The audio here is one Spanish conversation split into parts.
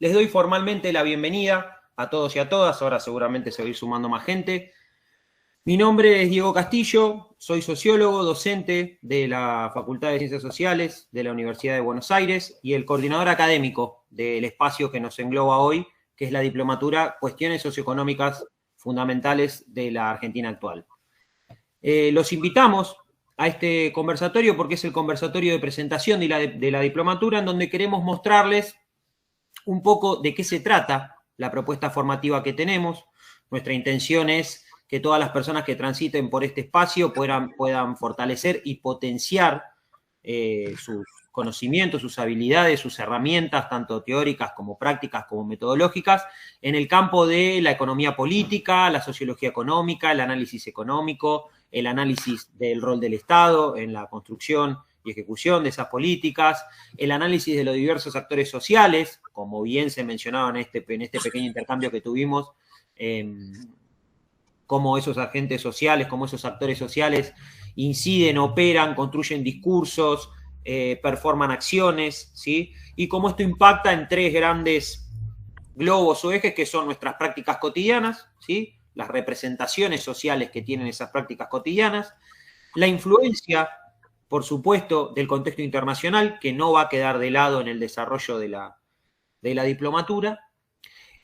Les doy formalmente la bienvenida a todos y a todas. Ahora seguramente se va a ir sumando más gente. Mi nombre es Diego Castillo, soy sociólogo, docente de la Facultad de Ciencias Sociales de la Universidad de Buenos Aires y el coordinador académico del espacio que nos engloba hoy, que es la diplomatura Cuestiones Socioeconómicas Fundamentales de la Argentina actual. Los invitamos a este conversatorio porque es el conversatorio de presentación de la diplomatura, en donde queremos mostrarles un poco de qué se trata la propuesta formativa que tenemos. Nuestra intención es que todas las personas que transiten por este espacio puedan fortalecer y potenciar sus conocimientos, sus habilidades, sus herramientas, tanto teóricas como prácticas como metodológicas, en el campo de la economía política, la sociología económica, el análisis económico, el análisis del rol del Estado en la construcción y ejecución de esas políticas, el análisis de los diversos actores sociales, como bien se mencionaba en este pequeño intercambio que tuvimos, cómo esos agentes sociales, cómo esos actores sociales inciden, operan, construyen discursos, performan acciones, ¿sí? Y cómo esto impacta en tres grandes globos o ejes que son nuestras prácticas cotidianas, ¿sí? Las representaciones sociales que tienen esas prácticas cotidianas, la influencia, por supuesto, del contexto internacional, que no va a quedar de lado en el desarrollo de la diplomatura,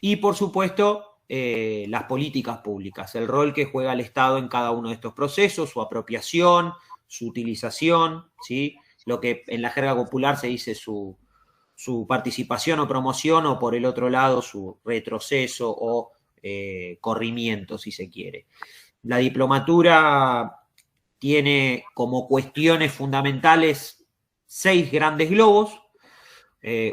y, por supuesto, las políticas públicas, el rol que juega el Estado en cada uno de estos procesos, su apropiación, su utilización, ¿sí? Lo que en la jerga popular se dice su participación o promoción, o por el otro lado su retroceso o corrimiento, si se quiere. La diplomatura tiene como cuestiones fundamentales 6 grandes globos,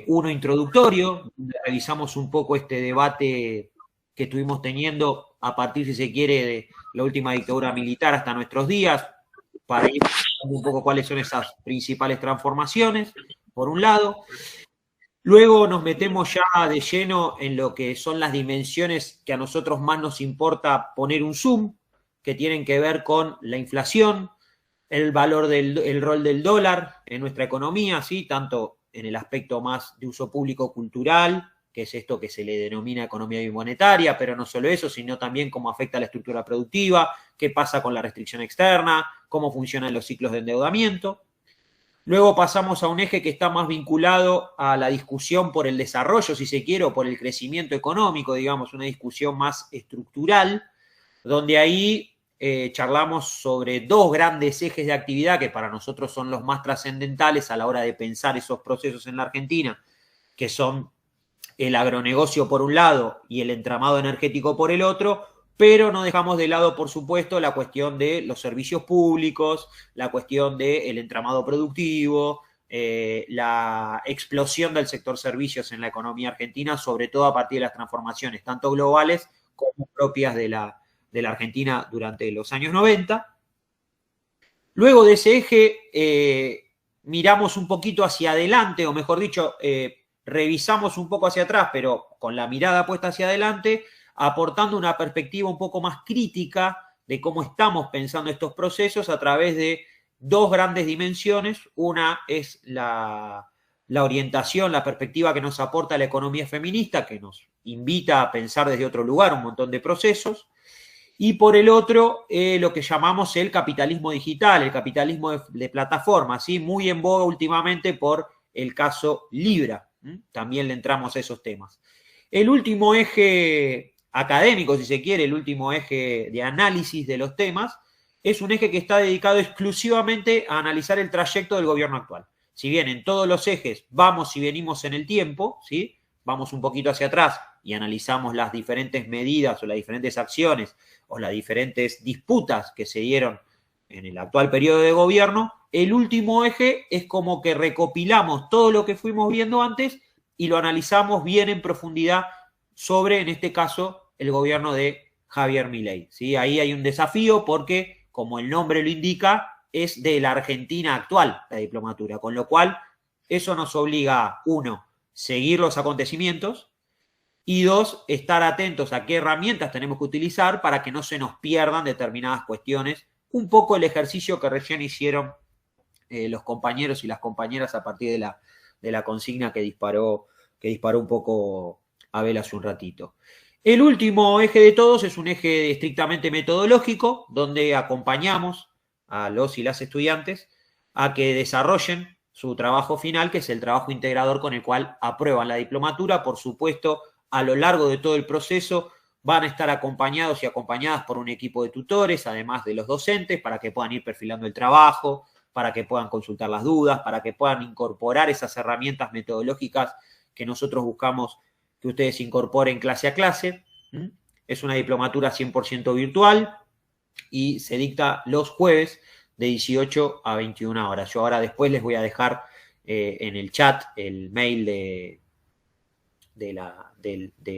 uno introductorio, donde revisamos un poco este debate que estuvimos teniendo a partir, si se quiere, de la última dictadura militar hasta nuestros días, para ir viendo un poco cuáles son esas principales transformaciones, por un lado. Luego nos metemos ya de lleno en lo que son las dimensiones que a nosotros más nos importa poner un zoom, que tienen que ver con la inflación, el rol del dólar en nuestra economía, ¿sí? Tanto en el aspecto más de uso público cultural, que es esto que se le denomina economía bimonetaria, pero no solo eso, sino también cómo afecta a la estructura productiva, qué pasa con la restricción externa, cómo funcionan los ciclos de endeudamiento. Luego pasamos a un eje que está más vinculado a la discusión por el desarrollo, si se quiere, o por el crecimiento económico, digamos, una discusión más estructural, donde ahí charlamos sobre 2 grandes ejes de actividad que para nosotros son los más trascendentales a la hora de pensar esos procesos en la Argentina, que son el agronegocio por un lado y el entramado energético por el otro, pero no dejamos de lado, por supuesto, la cuestión de los servicios públicos, la cuestión del entramado productivo, la explosión del sector servicios en la economía argentina, sobre todo a partir de las transformaciones tanto globales como propias de la Argentina durante los años 90. Luego de ese eje, miramos un poquito hacia adelante, o mejor dicho, revisamos un poco hacia atrás, pero con la mirada puesta hacia adelante, aportando una perspectiva un poco más crítica de cómo estamos pensando estos procesos a través de 2 grandes dimensiones. Una es la orientación, la perspectiva que nos aporta la economía feminista, que nos invita a pensar desde otro lugar un montón de procesos. Y por el otro, lo que llamamos el capitalismo digital, el capitalismo de plataforma, ¿sí? Muy en boga últimamente por el caso Libra. También le entramos a esos temas. El último eje académico, si se quiere, el último eje de análisis de los temas, es un eje que está dedicado exclusivamente a analizar el trayecto del gobierno actual. Si bien en todos los ejes vamos y venimos en el tiempo, ¿sí? Vamos un poquito hacia atrás y analizamos las diferentes medidas o las diferentes acciones o las diferentes disputas que se dieron en el actual periodo de gobierno, el último eje es como que recopilamos todo lo que fuimos viendo antes y lo analizamos bien en profundidad sobre, en este caso, el gobierno de Javier Milei, ¿sí? Ahí hay un desafío porque, como el nombre lo indica, es de la Argentina actual la diplomatura, con lo cual eso nos obliga a, 1, seguir los acontecimientos, y 2, estar atentos a qué herramientas tenemos que utilizar para que no se nos pierdan determinadas cuestiones. Un poco el ejercicio que recién hicieron los compañeros y las compañeras a partir de la consigna que disparó que disparó un poco Abel hace un ratito. El último eje de todos es un eje estrictamente metodológico, donde acompañamos a los y las estudiantes a que desarrollen su trabajo final, que es el trabajo integrador con el cual aprueban la diplomatura. Por supuesto, a lo largo de todo el proceso van a estar acompañados y acompañadas por un equipo de tutores, además de los docentes, para que puedan ir perfilando el trabajo, para que puedan consultar las dudas, para que puedan incorporar esas herramientas metodológicas que nosotros buscamos que ustedes incorporen clase a clase. Es una diplomatura 100% virtual y se dicta los jueves de 18 a 21 horas. Yo ahora después les voy a dejar en el chat el mail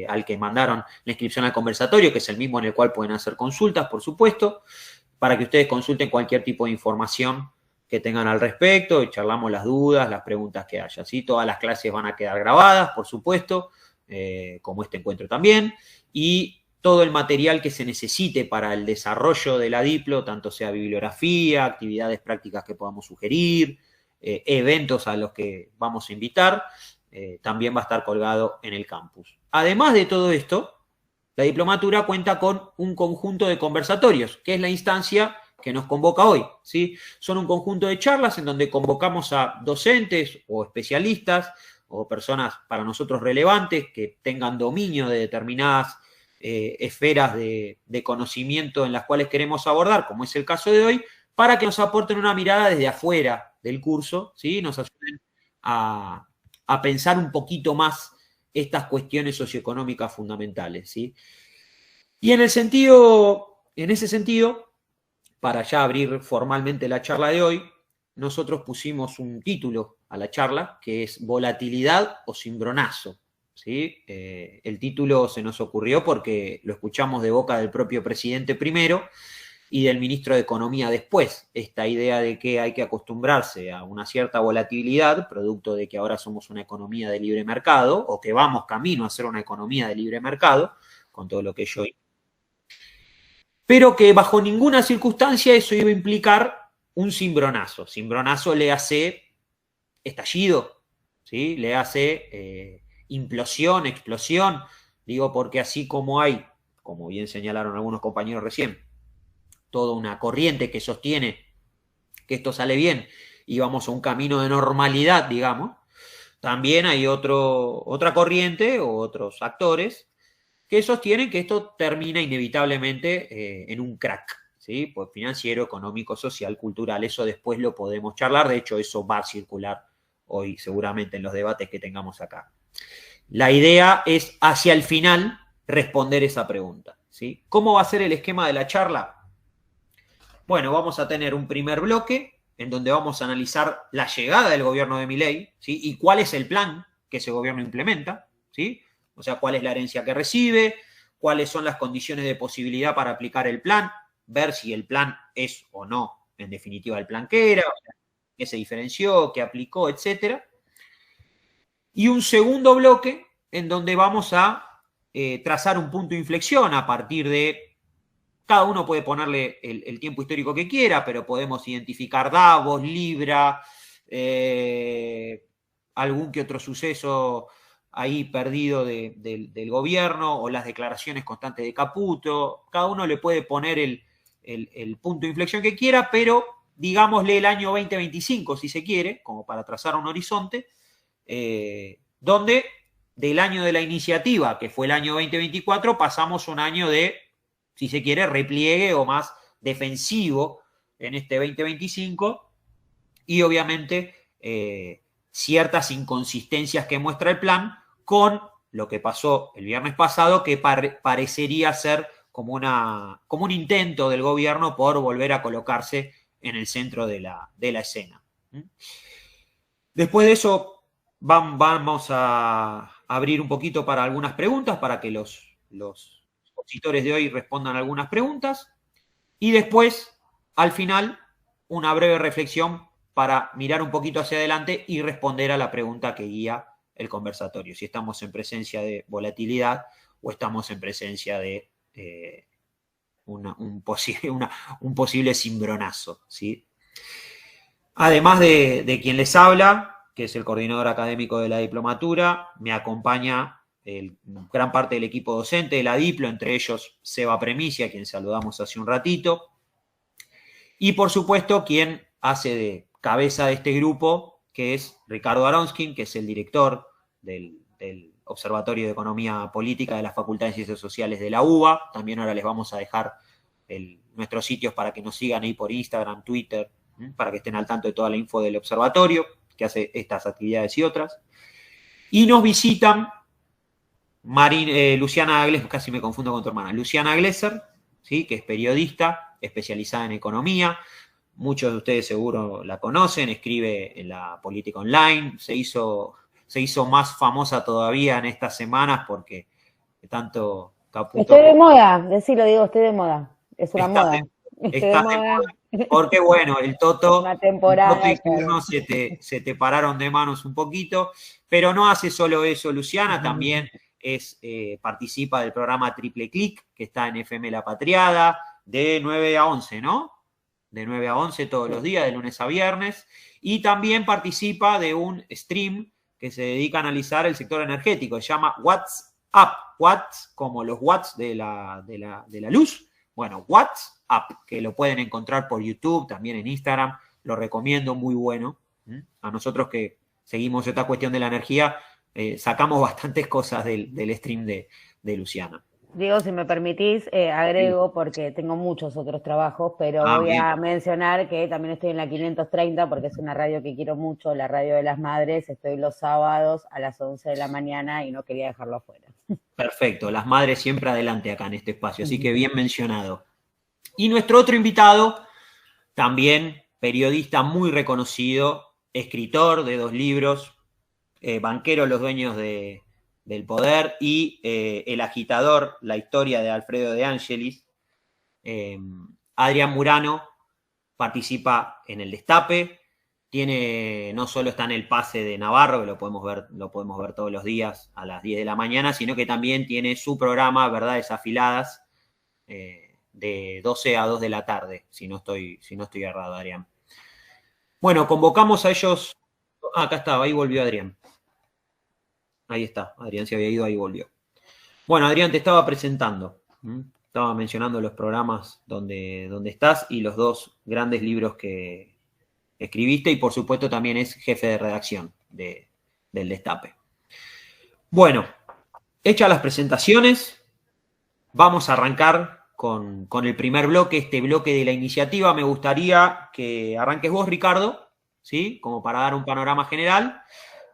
al que mandaron la inscripción al conversatorio, que es el mismo en el cual pueden hacer consultas, por supuesto, para que ustedes consulten cualquier tipo de información que tengan al respecto y charlamos las dudas, las preguntas que haya. ¿Sí? Todas las clases van a quedar grabadas, por supuesto, como este encuentro también, y todo el material que se necesite para el desarrollo de la diplo, tanto sea bibliografía, actividades prácticas que podamos sugerir, eventos a los que vamos a invitar, también va a estar colgado en el campus. Además de todo esto, la diplomatura cuenta con un conjunto de conversatorios, que es la instancia que nos convoca hoy, ¿sí? Son un conjunto de charlas en donde convocamos a docentes o especialistas o personas para nosotros relevantes que tengan dominio de determinadas esferas de conocimiento en las cuales queremos abordar, como es el caso de hoy, para que nos aporten una mirada desde afuera del curso, ¿sí? Nos ayuden a pensar un poquito más estas cuestiones socioeconómicas fundamentales, ¿sí? Y en ese sentido, para ya abrir formalmente la charla de hoy, nosotros pusimos un título a la charla que es Volatilidad o Cimbronazo, ¿sí? El título se nos ocurrió porque lo escuchamos de boca del propio presidente primero y del ministro de Economía después, esta idea de que hay que acostumbrarse a una cierta volatilidad, producto de que ahora somos una economía de libre mercado, o que vamos camino a ser una economía de libre mercado, con todo lo que yo... Pero que bajo ninguna circunstancia eso iba a implicar un cimbronazo. Cimbronazo le hace estallido, ¿sí? Le hace implosión, explosión, digo porque así como hay, como bien señalaron algunos compañeros recién, toda una corriente que sostiene que esto sale bien y vamos a un camino de normalidad, digamos, también hay otra corriente o otros actores que sostienen que esto termina inevitablemente en un crack, ¿sí? Pues financiero, económico, social, cultural, eso después lo podemos charlar, de hecho eso va a circular hoy seguramente en los debates que tengamos acá. La idea es hacia el final responder esa pregunta, ¿sí? ¿Cómo va a ser el esquema de la charla? Bueno, vamos a tener un primer bloque en donde vamos a analizar la llegada del gobierno de Milei, ¿sí? Y cuál es el plan que ese gobierno implementa, ¿sí? O sea, cuál es la herencia que recibe, cuáles son las condiciones de posibilidad para aplicar el plan, ver si el plan es o no, en definitiva, el plan que era, o sea, qué se diferenció, qué aplicó, etcétera. Y un segundo bloque en donde vamos a trazar un punto de inflexión a partir de... Cada uno puede ponerle el tiempo histórico que quiera, pero podemos identificar Davos, Libra, algún que otro suceso ahí perdido del gobierno o las declaraciones constantes de Caputo. Cada uno le puede poner el punto de inflexión que quiera, pero digámosle el año 2025, si se quiere, como para trazar un horizonte, donde del año de la iniciativa, que fue el año 2024, pasamos a un año de, si se quiere, repliegue o más defensivo en este 2025 y obviamente ciertas inconsistencias que muestra el plan con lo que pasó el viernes pasado, que parecería ser como un intento del gobierno por volver a colocarse en el centro de la escena. Después de eso vamos a abrir un poquito para algunas preguntas, para que los expositores de hoy respondan algunas preguntas y después, al final, una breve reflexión para mirar un poquito hacia adelante y responder a la pregunta que guía el conversatorio, si estamos en presencia de volatilidad o estamos en presencia de un posible cimbronazo, ¿sí? Además de quien les habla, que es el coordinador académico de la diplomatura. Me acompaña gran parte del equipo docente de la Diplo, entre ellos Seba Premicia, a quien saludamos hace un ratito. Y por supuesto, quien hace de cabeza de este grupo, que es Ricardo Aronskin, que es el director del Observatorio de Economía Política de la Facultad de Ciencias Sociales de la UBA. También ahora les vamos a dejar nuestros sitios para que nos sigan ahí por Instagram, Twitter, para que estén al tanto de toda la info del observatorio, que hace estas actividades y otras. Y nos visitan Luciana Glesser, casi me confundo con tu hermana, Luciana Glesser, ¿sí? Que es periodista especializada en economía. Muchos de ustedes seguro la conocen, escribe en la Política Online, se hizo más famosa todavía en estas semanas porque tanto Caputo... Estoy de moda, decirlo, digo, estoy de moda. Es una moda. Estoy de moda. Porque bueno, el Toto Una temporada. y Curno se te pararon de manos un poquito, pero no hace solo eso Luciana, también participa del programa Triple Click, que está en FM La Patriada, de 9 a 11, ¿no? De 9 a 11 todos los días, de lunes a viernes, y también participa de un stream que se dedica a analizar el sector energético, se llama What's Up, Watts como los watts de la luz, bueno, What's Up, que lo pueden encontrar por YouTube, también en Instagram, lo recomiendo, muy bueno. A nosotros que seguimos esta cuestión de la energía, sacamos bastantes cosas del stream de Luciana. Diego, si me permitís, agrego, porque tengo muchos otros trabajos, pero voy a mencionar que también estoy en la 530, porque es una radio que quiero mucho, la Radio de las Madres. Estoy los sábados a las 11 de la mañana y no quería dejarlo afuera. Perfecto, las madres siempre adelante acá en este espacio, así que bien mencionado. Y nuestro otro invitado, también periodista muy reconocido, escritor de 2 libros, banquero Los Dueños del Poder y El Agitador, la historia de Alfredo de Angelis. Adrián Murano participa en El Destape, no solo está en el Pase de Navarro, que lo podemos ver todos los días a las 10 de la mañana, sino que también tiene su programa Verdades Afiladas, de 12 a 2 de la tarde, si no estoy errado, Adrián. Bueno, convocamos a ellos. Acá estaba, ahí volvió Adrián. Ahí está, Adrián se había ido, ahí volvió. Bueno, Adrián, te estaba presentando. Estaba mencionando los programas donde estás y los 2 grandes libros que escribiste, y por supuesto también es jefe de redacción del Destape. Bueno, hechas las presentaciones, vamos a arrancar con el primer bloque, este bloque de la iniciativa. Me gustaría que arranques vos, Ricardo, ¿sí? Como para dar un panorama general,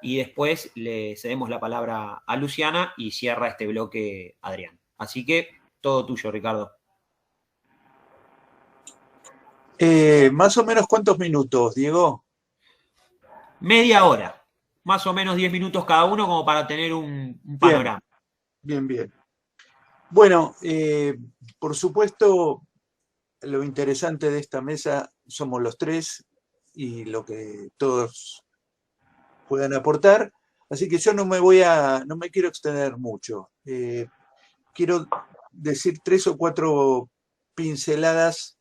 y después le cedemos la palabra a Luciana y cierra este bloque Adrián. Así que todo tuyo, Ricardo. Más o menos, ¿cuántos minutos, Diego? Media hora, más o menos 10 minutos cada uno, como para tener un panorama. Bien. Bueno, por supuesto, lo interesante de esta mesa somos los 3 y lo que todos puedan aportar, así que yo no me quiero extender mucho. Quiero decir 3 o 4 pinceladas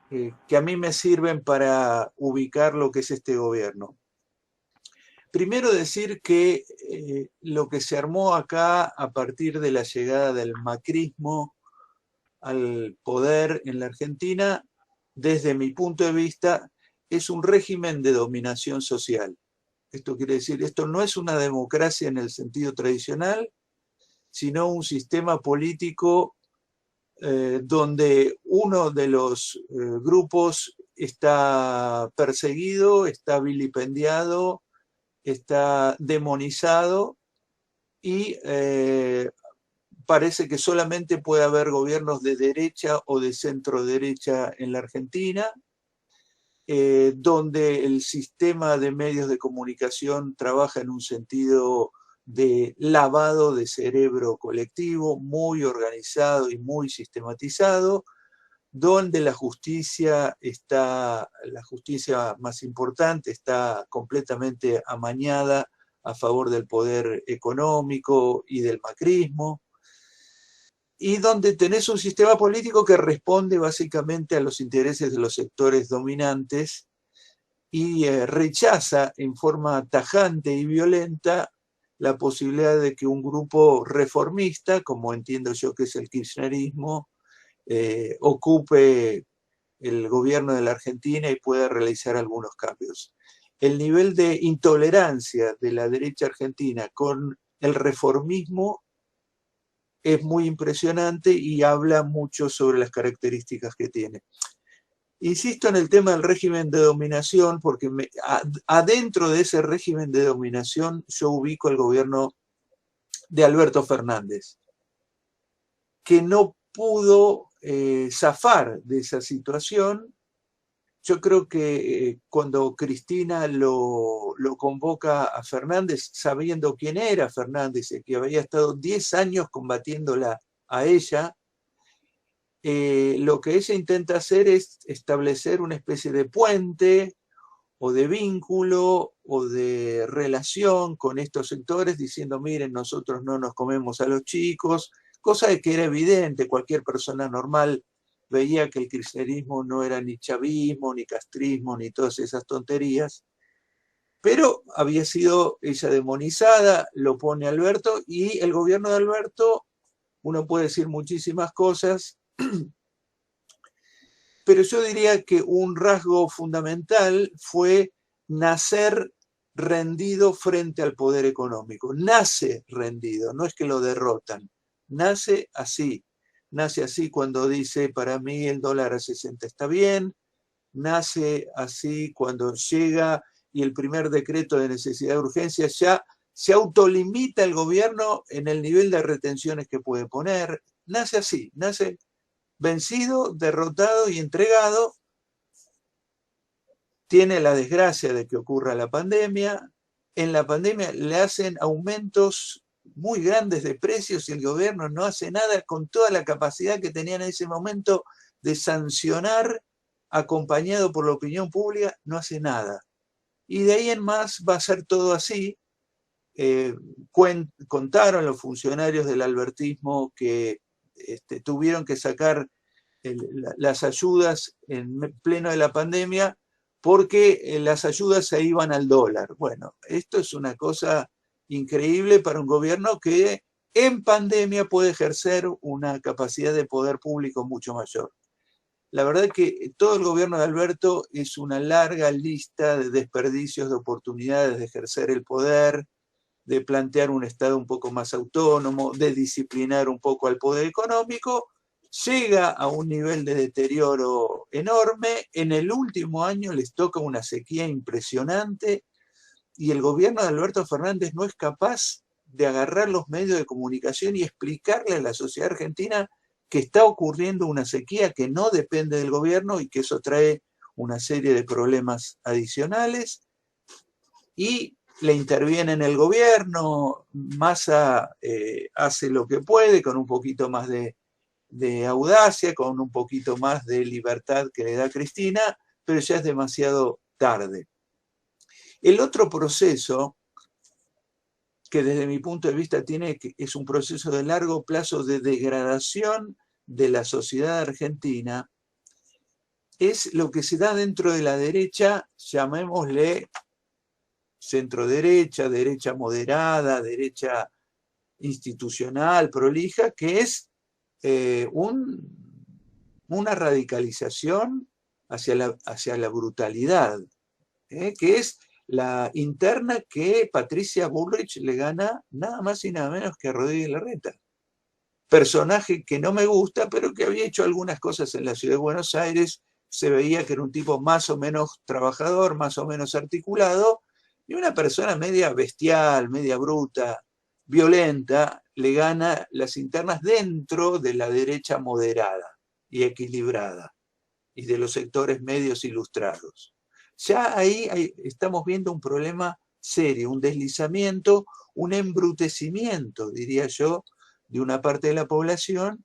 que a mí me sirven para ubicar lo que es este gobierno. Primero decir que lo que se armó acá a partir de la llegada del macrismo al poder en la Argentina, desde mi punto de vista, es un régimen de dominación social. Esto quiere decir, esto no es una democracia en el sentido tradicional, sino un sistema político donde uno de los grupos está perseguido, está vilipendiado, está demonizado y parece que solamente puede haber gobiernos de derecha o de centro derecha en la Argentina, donde el sistema de medios de comunicación trabaja en un sentido de lavado de cerebro colectivo, muy organizado y muy sistematizado, donde la justicia más importante está completamente amañada a favor del poder económico y del macrismo, y donde tenés un sistema político que responde básicamente a los intereses de los sectores dominantes y rechaza en forma tajante y violenta la posibilidad de que un grupo reformista, como entiendo yo que es el kirchnerismo, ocupe el gobierno de la Argentina y pueda realizar algunos cambios. El nivel de intolerancia de la derecha argentina con el reformismo es muy impresionante y habla mucho sobre las características que tiene. Insisto en el tema del régimen de dominación porque adentro de ese régimen de dominación yo ubico el gobierno de Alberto Fernández, que no pudo zafar de esa situación. Yo creo que cuando Cristina lo convoca a Fernández, sabiendo quién era Fernández, que había estado 10 años combatiéndola a ella, lo que ella intenta hacer es establecer una especie de puente o de vínculo o de relación con estos sectores, diciendo, miren, nosotros no nos comemos a los chicos, cosa de que era evidente, cualquier persona normal veía que el kirchnerismo no era ni chavismo, ni castrismo, ni todas esas tonterías, pero había sido ella demonizada, lo pone Alberto, y el gobierno de Alberto, uno puede decir muchísimas cosas, pero yo diría que un rasgo fundamental fue nacer rendido frente al poder económico. Nace rendido, no es que lo derrotan, nace así. Nace así cuando dice, para mí el dólar a 60 está bien, nace así cuando llega y el primer decreto de necesidad de urgencia ya se autolimita el gobierno en el nivel de retenciones que puede poner. Nace así, nace vencido, derrotado y entregado. Tiene la desgracia de que ocurra la pandemia. En la pandemia le hacen aumentos muy grandes de precios y el gobierno no hace nada con toda la capacidad que tenía en ese momento de sancionar, acompañado por la opinión pública, no hace nada. Y de ahí en más va a ser todo así. Contaron los funcionarios del albertismo que tuvieron que sacar las ayudas en pleno de la pandemia porque las ayudas se iban al dólar. Bueno, esto es una cosa increíble para un gobierno que en pandemia puede ejercer una capacidad de poder público mucho mayor. La verdad que todo el gobierno de Alberto es una larga lista de desperdicios de oportunidades de ejercer el poder, de plantear un Estado un poco más autónomo, de disciplinar un poco al poder económico. Llega a un nivel de deterioro enorme. En el último año les toca una sequía impresionante y el gobierno de Alberto Fernández no es capaz de agarrar los medios de comunicación y explicarle a la sociedad argentina que está ocurriendo una sequía que no depende del gobierno y que eso trae una serie de problemas adicionales. Y le interviene en el gobierno, Massa hace lo que puede con un poquito más de audacia, con un poquito más de libertad que le da Cristina, pero ya es demasiado tarde. El otro proceso, que desde mi punto de vista es un proceso de largo plazo de degradación de la sociedad argentina, es lo que se da dentro de la derecha, llamémosle centro-derecha, derecha moderada, derecha institucional, prolija, que es una radicalización hacia la brutalidad, que es la interna que Patricia Bullrich le gana nada más y nada menos que a Rodríguez Larreta. Personaje que no me gusta, pero que había hecho algunas cosas en la ciudad de Buenos Aires, se veía que era un tipo más o menos trabajador, más o menos articulado, y una persona media bestial, media bruta, violenta, le gana las internas dentro de la derecha moderada y equilibrada, y de los sectores medios ilustrados. Ya ahí estamos viendo un problema serio, un deslizamiento, un embrutecimiento, diría yo, de una parte de la población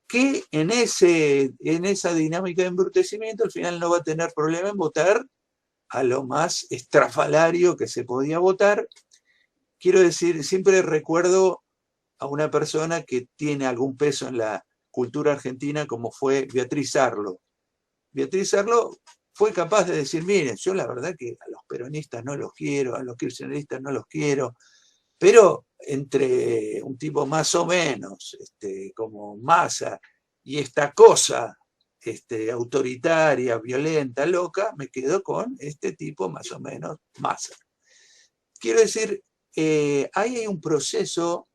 que en esa dinámica de embrutecimiento al final no va a tener problema en votar a lo más estrafalario que se podía votar. Quiero decir, siempre recuerdo a una persona que tiene algún peso en la cultura argentina como fue Beatriz Arlo. Beatriz Arlo fue capaz de decir, miren, yo la verdad que a los peronistas no los quiero, a los kirchneristas no los quiero, pero entre un tipo más o menos como Massa y esta cosa autoritaria, violenta, loca, me quedo con este tipo más o menos Massa. Quiero decir, ahí hay un proceso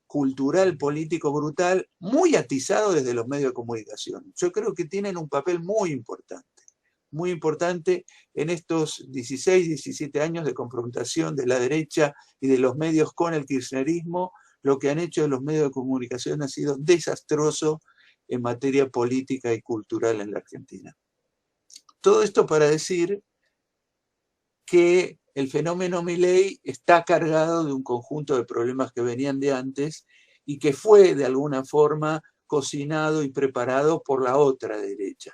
cultural, político, brutal, muy atizado desde los medios de comunicación. Yo creo que tienen un papel muy importante en estos 16, 17 años de confrontación de la derecha y de los medios con el kirchnerismo. Lo que han hecho los medios de comunicación ha sido desastroso en materia política y cultural en la Argentina. Todo esto para decir que el fenómeno Milei está cargado de un conjunto de problemas que venían de antes y que fue de alguna forma cocinado y preparado por la otra derecha.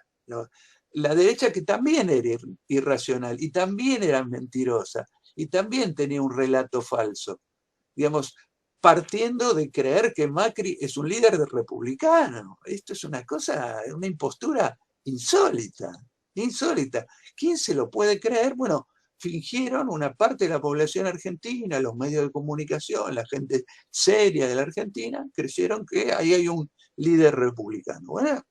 La derecha que también era irracional y también era mentirosa y también tenía un relato falso. Digamos, partiendo de creer que Macri es un líder republicano. Esto es una cosa, una impostura insólita, insólita. ¿Quién se lo puede creer? Bueno, fingieron una parte de la población argentina, los medios de comunicación, la gente seria de la Argentina, creyeron que ahí hay un líder republicano. Bueno,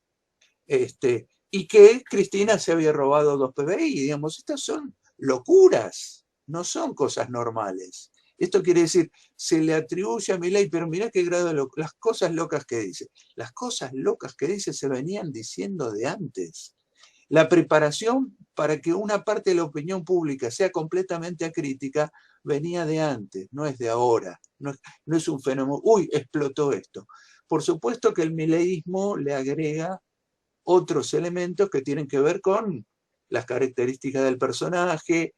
y que Cristina se había robado 2 PBI. Digamos, estas son locuras, no son cosas normales. Esto quiere decir, se le atribuye a Milei, pero mirá qué grado de las cosas locas que dice. Las cosas locas que dice se venían diciendo de antes. La preparación para que una parte de la opinión pública sea completamente acrítica venía de antes, no es de ahora. No es un fenómeno, uy, explotó esto. Por supuesto que el mileísmo le agrega otros elementos que tienen que ver con las características del personaje,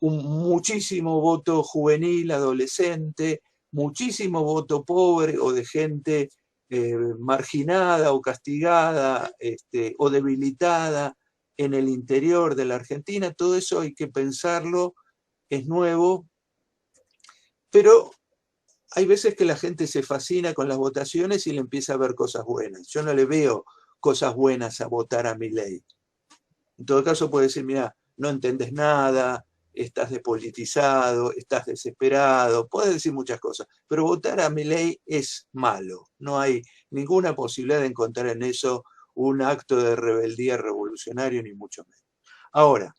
muchísimo voto juvenil, adolescente, muchísimo voto pobre o de gente marginada o castigada o debilitada en el interior de la Argentina. Todo eso hay que pensarlo, es nuevo, pero hay veces que la gente se fascina con las votaciones y le empieza a ver cosas buenas. Yo no le veo cosas buenas a votar a Milei. En todo caso puede decir, mira, no entendés nada, estás despolitizado, estás desesperado, puedes decir muchas cosas, pero votar a Milei es malo. No hay ninguna posibilidad de encontrar en eso un acto de rebeldía revolucionario, ni mucho menos. Ahora,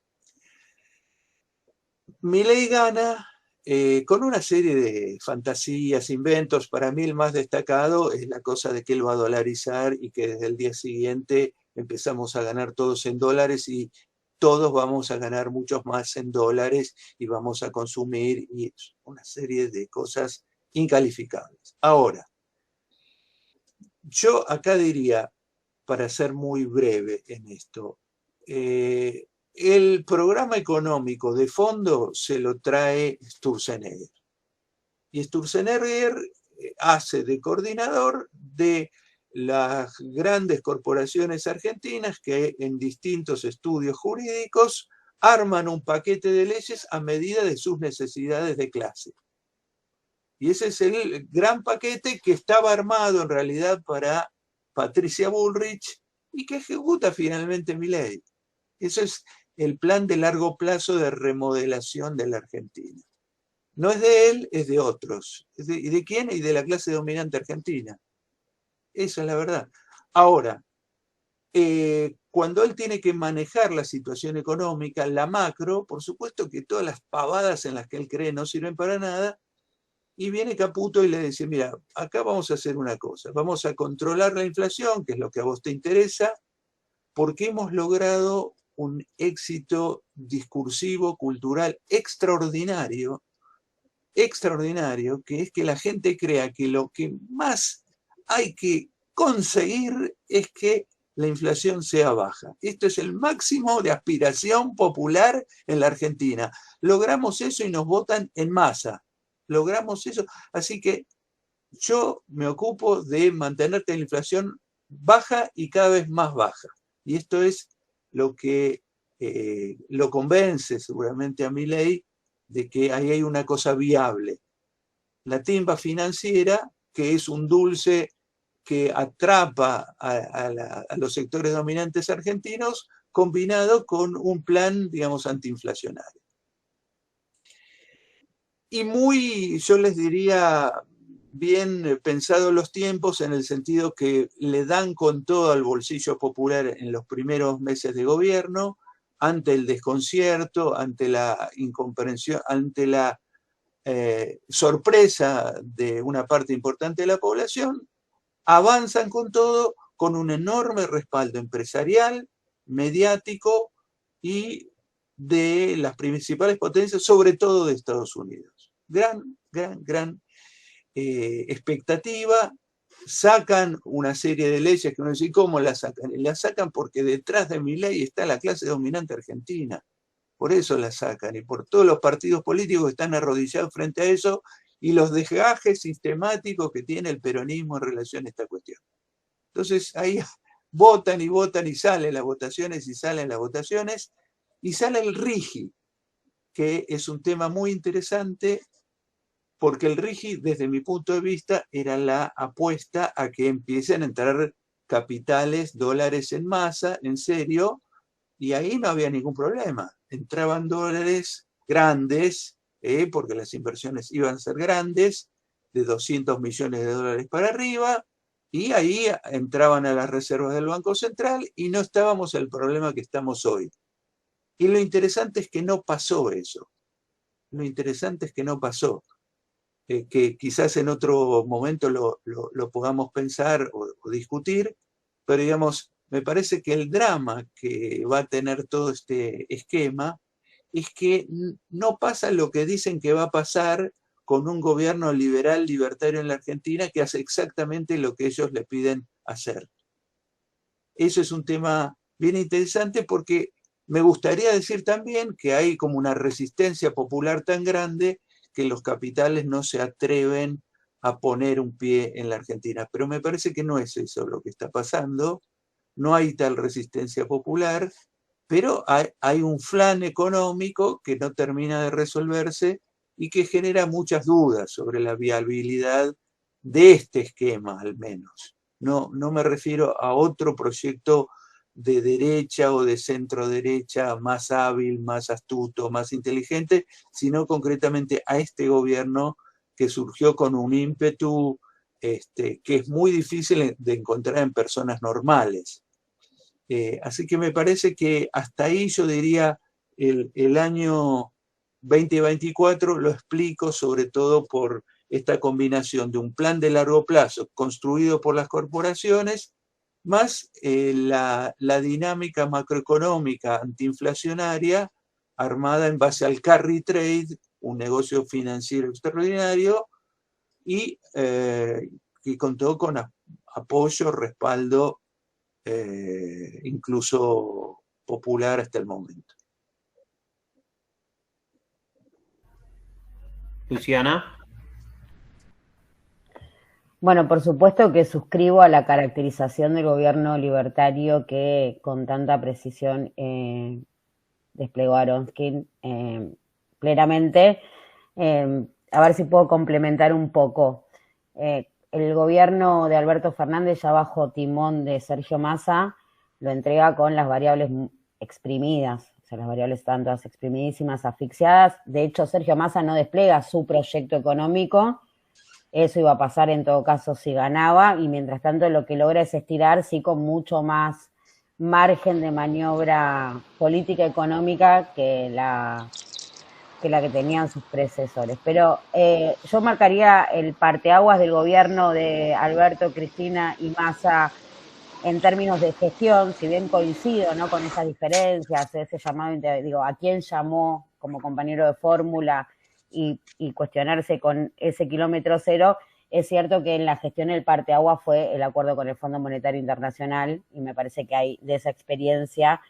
Milei gana con una serie de fantasías, inventos. Para mí el más destacado es la cosa de que él va a dolarizar y que desde el día siguiente empezamos a ganar todos en dólares y todos vamos a ganar muchos más en dólares y vamos a consumir y una serie de cosas incalificables. Ahora, yo acá diría, para ser muy breve en esto, el programa económico de fondo se lo trae Sturzenegger. Y Sturzenegger hace de coordinador de las grandes corporaciones argentinas que en distintos estudios jurídicos arman un paquete de leyes a medida de sus necesidades de clase. Y ese es el gran paquete que estaba armado en realidad para Patricia Bullrich y que ejecuta finalmente Milei. Eso es el plan de largo plazo de remodelación de la Argentina. No es de él, es de otros. ¿Y de quién? Y de la clase dominante argentina. Esa es la verdad. Ahora, cuando él tiene que manejar la situación económica, la macro, por supuesto que todas las pavadas en las que él cree no sirven para nada, y viene Caputo y le dice, mira, acá vamos a hacer una cosa, vamos a controlar la inflación, que es lo que a vos te interesa, porque hemos logrado un éxito discursivo, cultural extraordinario, que es que la gente crea que lo que más hay que conseguir es que la inflación sea baja. Esto es el máximo de aspiración popular en la Argentina. Logramos eso y nos votan en masa. Logramos eso. Así que yo me ocupo de mantenerte la inflación baja y cada vez más baja. Y esto es lo que lo convence seguramente a Milei de que ahí hay una cosa viable. La timba financiera, que es un dulce que atrapa a los sectores dominantes argentinos combinado con un plan, digamos, antiinflacionario. Y muy, yo les diría, bien pensados los tiempos en el sentido que le dan con todo al bolsillo popular en los primeros meses de gobierno, ante el desconcierto, ante la incomprensión, ante la sorpresa de una parte importante de la población, avanzan con todo, con un enorme respaldo empresarial, mediático y de las principales potencias, sobre todo de Estados Unidos. Gran expectativa. Sacan una serie de leyes que uno dice, ¿cómo las sacan? Las sacan porque detrás de mi ley está la clase dominante argentina. Por eso la sacan y por todos los partidos políticos que están arrodillados frente a eso y los desgajes sistemáticos que tiene el peronismo en relación a esta cuestión. Entonces ahí votan y votan y salen las votaciones y salen las votaciones y sale el RIGI, que es un tema muy interesante porque el RIGI, desde mi punto de vista, era la apuesta a que empiecen a entrar capitales, dólares en masa, en serio, y ahí no había ningún problema. Entraban dólares grandes, porque las inversiones iban a ser grandes, de 200 millones de dólares para arriba, y ahí entraban a las reservas del Banco Central y no estábamos en el problema que estamos hoy. Y lo interesante es que no pasó eso. Lo interesante es que no pasó. Que quizás en otro momento lo podamos pensar o discutir, pero digamos, me parece que el drama que va a tener todo este esquema es que no pasa lo que dicen que va a pasar con un gobierno liberal, libertario en la Argentina, que hace exactamente lo que ellos le piden hacer. Eso es un tema bien interesante porque me gustaría decir también que hay como una resistencia popular tan grande que los capitales no se atreven a poner un pie en la Argentina. Pero me parece que no es eso lo que está pasando. No hay tal resistencia popular, pero hay un flan económico que no termina de resolverse y que genera muchas dudas sobre la viabilidad de este esquema, al menos. No me refiero a otro proyecto de derecha o de centro derecha más hábil, más astuto, más inteligente, sino concretamente a este gobierno que surgió con un ímpetu que es muy difícil de encontrar en personas normales. Así que me parece que hasta ahí yo diría el año 2024 lo explico sobre todo por esta combinación de un plan de largo plazo construido por las corporaciones más la dinámica macroeconómica antiinflacionaria armada en base al carry trade, un negocio financiero extraordinario y que contó con apoyo, respaldo incluso popular hasta el momento. Luciana. Bueno, por supuesto que suscribo a la caracterización del gobierno libertario que con tanta precisión desplegó Aronskin plenamente. A ver si puedo complementar un poco. El gobierno de Alberto Fernández, ya bajo timón de Sergio Massa, lo entrega con las variables exprimidas, o sea, las variables están todas exprimidísimas, asfixiadas. De hecho, Sergio Massa no despliega su proyecto económico. Eso iba a pasar en todo caso si ganaba, y mientras tanto lo que logra es estirar, sí, con mucho más margen de maniobra política económica que la que tenían sus predecesores. Pero yo marcaría el parteaguas del gobierno de Alberto, Cristina y Massa en términos de gestión, si bien coincido, ¿no?, con esas diferencias, ese llamado, digo, a quién llamó como compañero de fórmula y cuestionarse con ese kilómetro cero. Es cierto que en la gestión el parteaguas fue el acuerdo con el Fondo Monetario Internacional, y me parece que hay de esa experiencia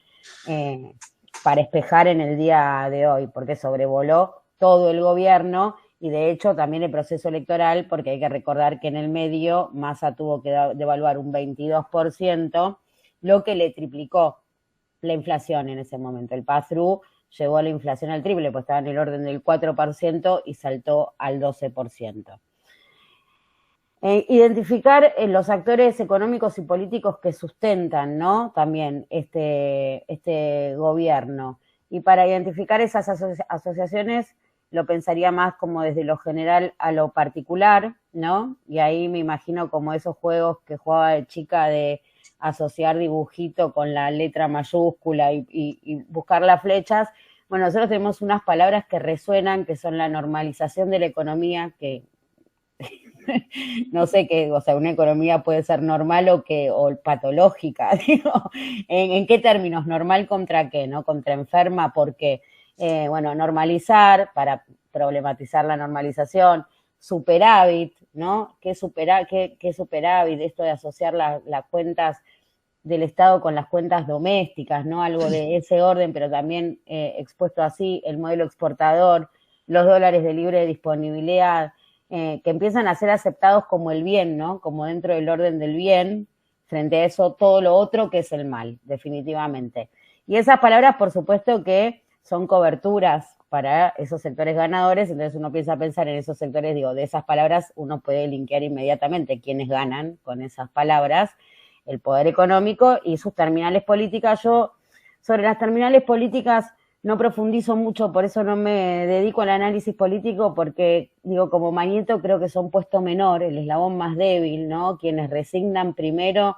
para espejar en el día de hoy, porque sobrevoló todo el gobierno y de hecho también el proceso electoral, porque hay que recordar que en el medio Massa tuvo que devaluar un 22%, lo que le triplicó la inflación en ese momento. El pass-through llevó a la inflación al triple, pues estaba en el orden del 4% y saltó al 12%. Identificar los actores económicos y políticos que sustentan, ¿no? También este gobierno. Y para identificar esas asociaciones lo pensaría más como desde lo general a lo particular, ¿no? Y ahí me imagino como esos juegos que jugaba de chica de asociar dibujito con la letra mayúscula y buscar las flechas. Bueno, nosotros tenemos unas palabras que resuenan, que son la normalización de la economía, que no sé qué, o sea, una economía puede ser normal o patológica, digo, ¿en qué términos? ¿Normal contra qué? ¿No? ¿Contra enferma? ¿Por qué? Bueno, normalizar, para problematizar la normalización, superávit, ¿no? ¿Qué superávit? Esto de asociar las cuentas del Estado con las cuentas domésticas, ¿no? Algo de ese orden, pero también expuesto así, el modelo exportador, los dólares de libre disponibilidad, que empiezan a ser aceptados como el bien, ¿no? Como dentro del orden del bien, frente a eso todo lo otro que es el mal, definitivamente. Y esas palabras, por supuesto, que son coberturas para esos sectores ganadores, entonces uno piensa a pensar en esos sectores, digo, de esas palabras uno puede linkear inmediatamente quiénes ganan con esas palabras, el poder económico y sus terminales políticas. Yo, sobre las terminales políticas, no profundizo mucho, por eso no me dedico al análisis político, porque, digo, como Mañeto creo que son puesto menor, el eslabón más débil, ¿no? Quienes resignan primero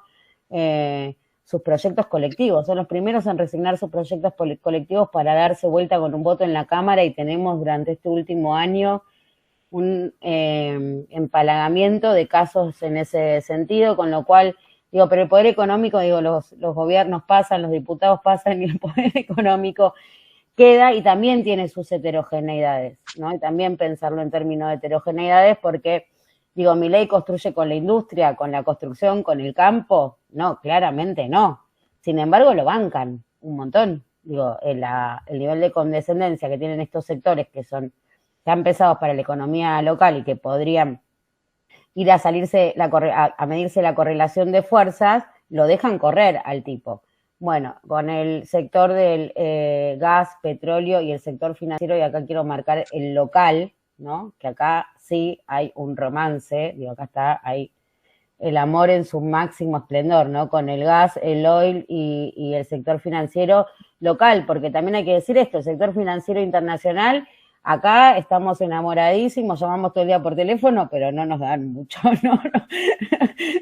sus proyectos colectivos, son los primeros en resignar sus proyectos colectivos para darse vuelta con un voto en la Cámara, y tenemos durante este último año un empalagamiento de casos en ese sentido, con lo cual, digo, pero el poder económico, digo, los gobiernos pasan, los diputados pasan, y el poder económico queda y también tiene sus heterogeneidades, ¿no? Y también pensarlo en términos de heterogeneidades, porque, digo, Milei construye con la industria, con la construcción, con el campo. No, claramente no. Sin embargo, lo bancan un montón. Digo, el nivel de condescendencia que tienen estos sectores que son tan pesados para la economía local y que podrían ir a salirse a medirse la correlación de fuerzas, lo dejan correr al tipo. Bueno, con el sector del gas, petróleo y el sector financiero, y acá quiero marcar el local, ¿no? Que acá sí hay un romance, digo, acá hay el amor en su máximo esplendor, ¿no? Con el gas, el oil y el sector financiero local, porque también hay que decir esto, el sector financiero internacional, acá estamos enamoradísimos, llamamos todo el día por teléfono, pero no nos dan mucho, ¿no?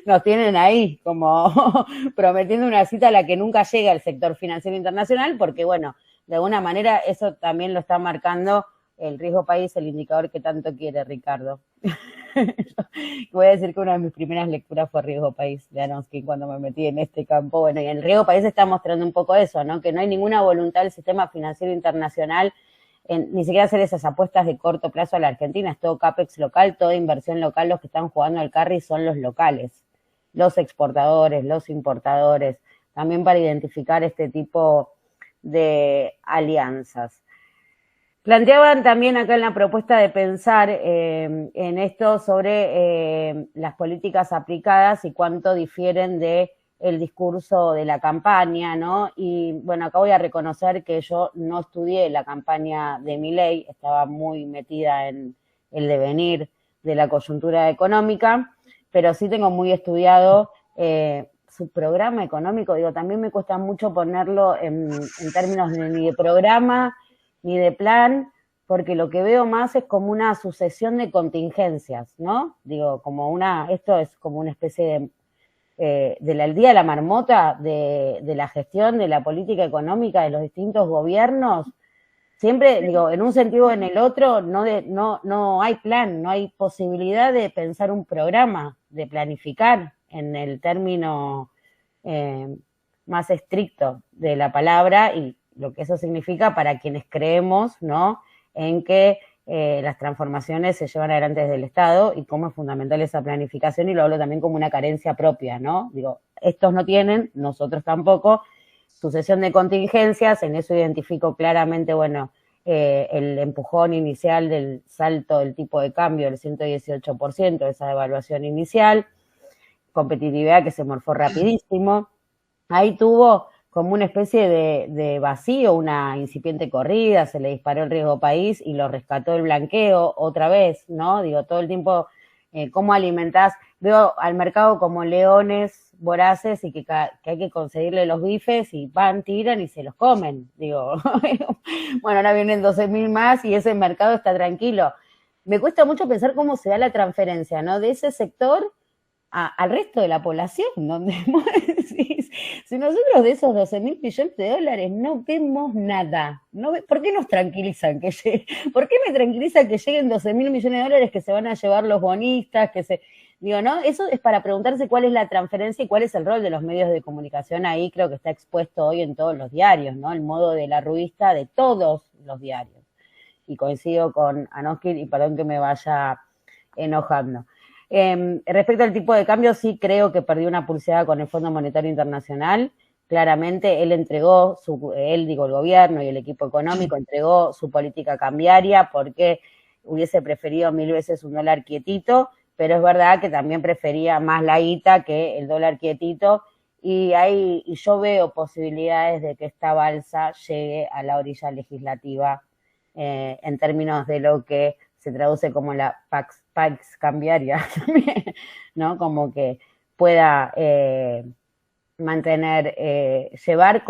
Nos tienen ahí como prometiendo una cita a la que nunca llega el sector financiero internacional, porque, bueno, de alguna manera eso también lo está marcando el riesgo país, el indicador que tanto quiere Ricardo. Voy a decir que una de mis primeras lecturas fue Riesgo País de Aronsky cuando me metí en este campo. Bueno, y el Riesgo País está mostrando un poco eso, ¿no? Que no hay ninguna voluntad del sistema financiero internacional ni siquiera hacer esas apuestas de corto plazo a la Argentina. Es todo CAPEX local, toda inversión local. Los que están jugando al carry son los locales, los exportadores, los importadores, también para identificar este tipo de alianzas. Planteaban también acá en la propuesta de pensar en esto sobre las políticas aplicadas y cuánto difieren de el discurso de la campaña, ¿no? Y bueno, acá voy a reconocer que yo no estudié la campaña de Milei, estaba muy metida en el devenir de la coyuntura económica, pero sí tengo muy estudiado su programa económico. Digo, también me cuesta mucho ponerlo en términos ni de programa ni de plan, porque lo que veo más es como una sucesión de contingencias, ¿no? Digo, esto es como una especie del día de la marmota de la gestión de la política económica de los distintos gobiernos. Siempre, digo, en un sentido o en el otro, no hay plan, no hay posibilidad de pensar un programa, de planificar en el término más estricto de la palabra, y lo que eso significa para quienes creemos, ¿no?, en que las transformaciones se llevan adelante desde el Estado y cómo es fundamental esa planificación, y lo hablo también como una carencia propia, ¿no? Digo, estos no tienen, nosotros tampoco, sucesión de contingencias, en eso identifico claramente, bueno, el empujón inicial del salto del tipo de cambio del 118%, esa devaluación inicial, competitividad que se morfó rapidísimo, ahí tuvo como una especie de vacío, una incipiente corrida, se le disparó el riesgo país y lo rescató el blanqueo otra vez, ¿no? Digo, todo el tiempo cómo alimentás. Veo al mercado como leones voraces y que hay que conseguirle los bifes y van, tiran y se los comen. Digo, bueno, ahora vienen 12.000 más y ese mercado está tranquilo. Me cuesta mucho pensar cómo se da la transferencia, ¿no? De ese sector al resto de la población, donde si nosotros de esos 12.000 millones de dólares no vemos nada, ¿por qué nos tranquilizan por qué me tranquiliza que lleguen 12.000 millones de dólares que se van a llevar los bonistas, digo, ¿no? Eso es para preguntarse cuál es la transferencia y cuál es el rol de los medios de comunicación ahí, creo que está expuesto hoy en todos los diarios, ¿no? El modo de la ruista de todos los diarios. Y coincido con Anoskir, y perdón que me vaya enojando. Respecto al tipo de cambio, sí creo que perdió una pulseada con el Fondo Monetario Internacional. Claramente él entregó, el gobierno y el equipo económico entregó su política cambiaria porque hubiese preferido 1000 veces un dólar quietito, pero es verdad que también prefería más la guita que el dólar quietito, y yo veo posibilidades de que esta balsa llegue a la orilla legislativa en términos de lo que se traduce como la Pax cambiaria también, ¿no? Como que pueda mantener, llevar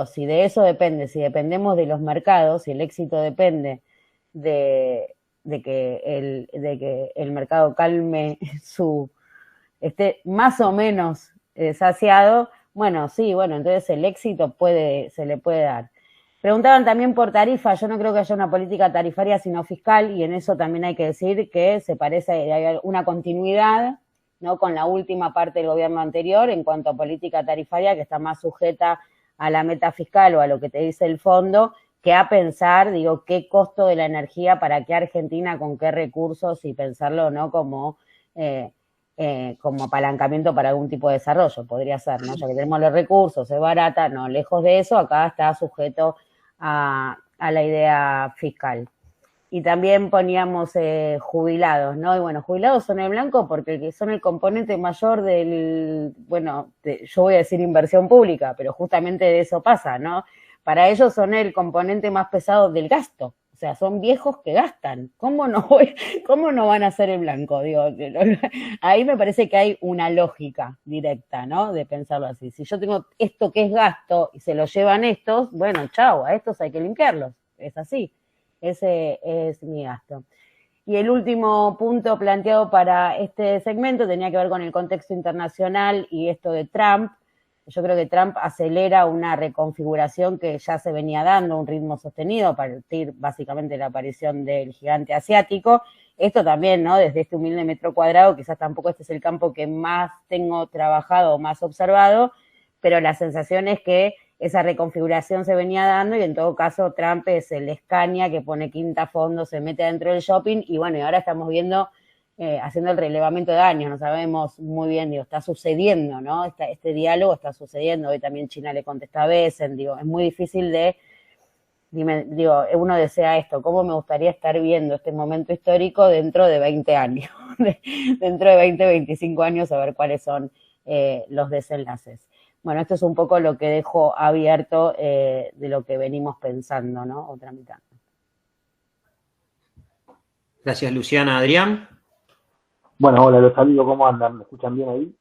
si de eso depende, si dependemos de los mercados, si el éxito depende de que el mercado calme esté más o menos saciado, bueno, sí, entonces el éxito se le puede dar. Preguntaban también por tarifa. Yo no creo que haya una política tarifaria sino fiscal, y en eso también hay que decir que se parece, hay una continuidad, ¿no?, con la última parte del gobierno anterior en cuanto a política tarifaria, que está más sujeta a la meta fiscal o a lo que te dice el fondo, que a pensar, qué costo de la energía, para qué Argentina, con qué recursos, y pensarlo, ¿no?, como apalancamiento para algún tipo de desarrollo, podría ser, ¿no? Ya que tenemos los recursos, es barata, no, lejos de eso, acá está sujeto a la idea fiscal. Y también poníamos jubilados, ¿no? Y bueno, jubilados son el blanco porque son el componente mayor yo voy a decir inversión pública, pero justamente de eso pasa, ¿no? Para ellos son el componente más pesado del gasto. O sea, son viejos que gastan. ¿Cómo no van a ser el blanco? Ahí me parece que hay una lógica directa, ¿no?, de pensarlo así. Si yo tengo esto que es gasto y se lo llevan estos, bueno, chau, a estos hay que limpiarlos. Es así. Ese es mi gasto. Y el último punto planteado para este segmento tenía que ver con el contexto internacional y esto de Trump. Yo creo que Trump acelera una reconfiguración que ya se venía dando, un ritmo sostenido a partir básicamente de la aparición del gigante asiático. Esto también, ¿no?, desde este humilde metro cuadrado, quizás tampoco este es el campo que más tengo trabajado o más observado, pero la sensación es que esa reconfiguración se venía dando, y en todo caso Trump es el Escaña que pone quinta a fondo, se mete dentro del shopping, y bueno, y ahora estamos viendo, haciendo el relevamiento de daños, no sabemos muy bien, está sucediendo, ¿no? Este diálogo está sucediendo. Hoy también China le contesta a Besen, es muy difícil uno desea esto, ¿cómo me gustaría estar viendo este momento histórico dentro de 20 años? Dentro de 20, 25 años, a ver cuáles son los desenlaces. Bueno, esto es un poco lo que dejo abierto de lo que venimos pensando, ¿no?, o tramitando. Gracias, Luciana. Adrián. Bueno, hola, los saludo, ¿cómo andan? ¿Me escuchan bien ahí?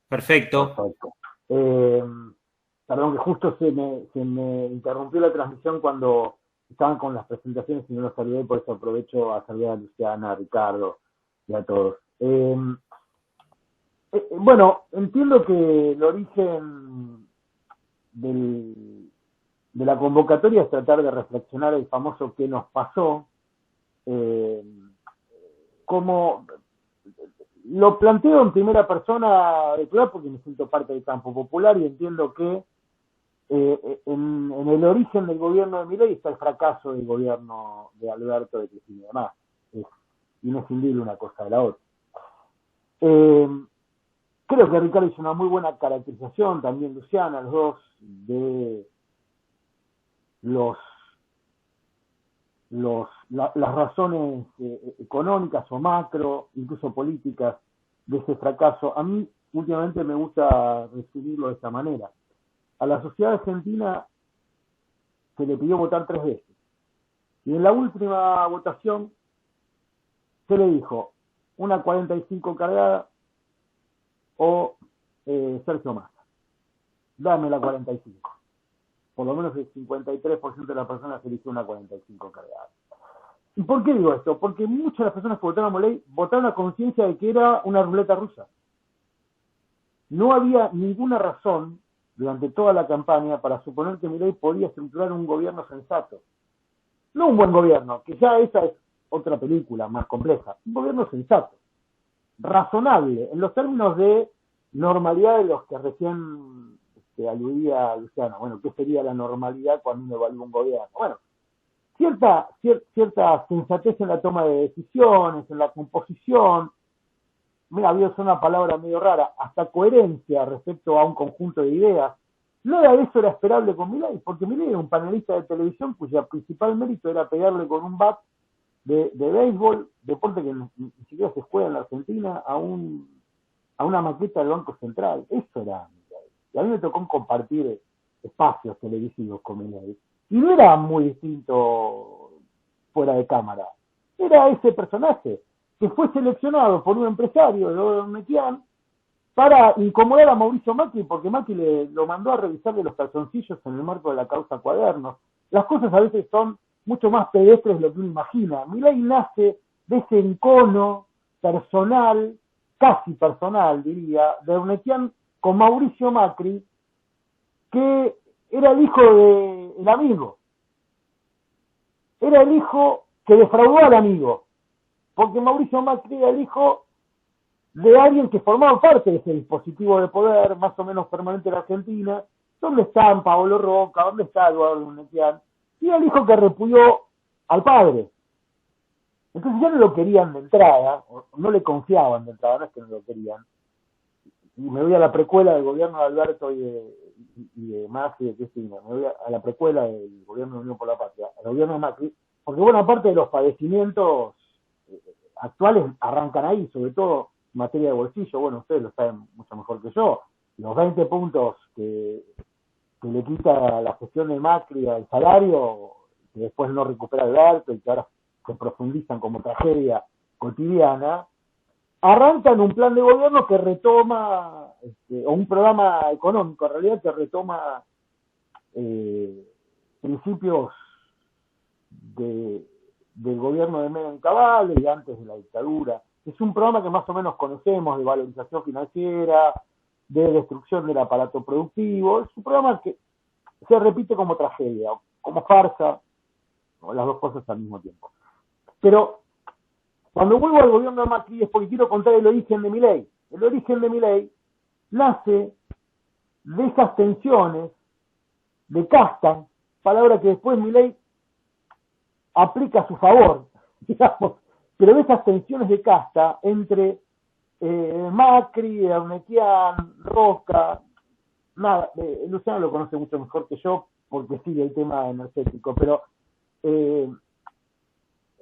Perfecto. Perfecto. Perdón que justo se me interrumpió la transmisión cuando estaban con las presentaciones y no los saludé, por eso aprovecho a saludar a Luciana, a Ricardo y a todos. Bueno, entiendo que el origen de la convocatoria es tratar de reflexionar el famoso qué nos pasó, como lo planteo en primera persona, porque me siento parte del campo popular y entiendo que en el origen del gobierno de Milei está el fracaso del gobierno de Alberto, de Cristina y demás. Es inescindible una cosa de la otra. Creo que Ricardo hizo una muy buena caracterización, también Luciana, los dos, de las razones económicas o macro, incluso políticas, de ese fracaso. A mí últimamente me gusta resumirlo de esta manera. A la sociedad argentina se le pidió votar 3 veces. Y en la última votación se le dijo, una 45 cargada o Sergio Massa. Dame la 45. Por lo menos el 53% de las personas eligió una 45 cargada. ¿Y por qué digo esto? Porque muchas de las personas que votaron a Milei votaron a conciencia de que era una ruleta rusa. No había ninguna razón durante toda la campaña para suponer que Milei podía estructurar un gobierno sensato. No un buen gobierno, que ya esa es otra película más compleja. Un gobierno sensato, razonable, en los términos de normalidad de los que recién aludía Luciano. Bueno, ¿qué sería la normalidad cuando uno evalúa un gobierno? Bueno, cierta sensatez en la toma de decisiones, en la composición. Mira, voy a usar una palabra medio rara, hasta coherencia respecto a un conjunto de ideas. Nada de eso era esperable con Milei, porque Milei era un panelista de televisión cuya principal mérito era pegarle con un bat de béisbol, deporte que ni siquiera se juega en la Argentina, a una maqueta del Banco Central. Eso era Milei. Y a mí me tocó compartir espacios televisivos con Milei. Y no era muy distinto fuera de cámara. Era ese personaje que fue seleccionado por un empresario de Ornequian para incomodar a Mauricio Macri, porque Macri lo mandó a revisarle los calzoncillos en el marco de la causa Cuadernos. Las cosas a veces son mucho más pedestres de lo que uno imagina. Milei nace de ese encono personal, casi personal, diría, de Ornequian con Mauricio Macri, que era el hijo del amigo. Era el hijo que defraudó al amigo. Porque Mauricio Macri era el hijo de alguien que formaba parte de ese dispositivo de poder más o menos permanente en Argentina. ¿Dónde están Paolo Roca? ¿Dónde está Eduardo Ornequian? Y el hijo que repudió al padre. Entonces ya no lo querían de entrada, no le confiaban de entrada, no es que no lo querían. Y me voy a la precuela del gobierno de Alberto y de Macri y de Cristina, me voy a la precuela del gobierno de Unión por la Patria, al gobierno de Macri, porque buena parte de los padecimientos actuales arrancan ahí, sobre todo en materia de bolsillo. Bueno, ustedes lo saben mucho mejor que yo, los 20 puntos que le quita la gestión de Macri al salario, que después no recupera Alberto y que ahora se profundizan como tragedia cotidiana, arrancan un plan de gobierno que retoma, o un programa económico en realidad que retoma principios del gobierno de Menem Cabal y antes de la dictadura. Es un programa que más o menos conocemos, de valorización financiera, de destrucción del aparato productivo. Es un programa que se repite como tragedia, como farsa, o las dos cosas al mismo tiempo. Pero cuando vuelvo al gobierno de Macri es porque quiero contar el origen de Milei. El origen de Milei nace de esas tensiones de casta, palabra que después Milei aplica a su favor, digamos, pero de esas tensiones de casta entre Macri, Ornequian, Roca, nada, Luciano lo conoce mucho mejor que yo porque sigue el tema energético, pero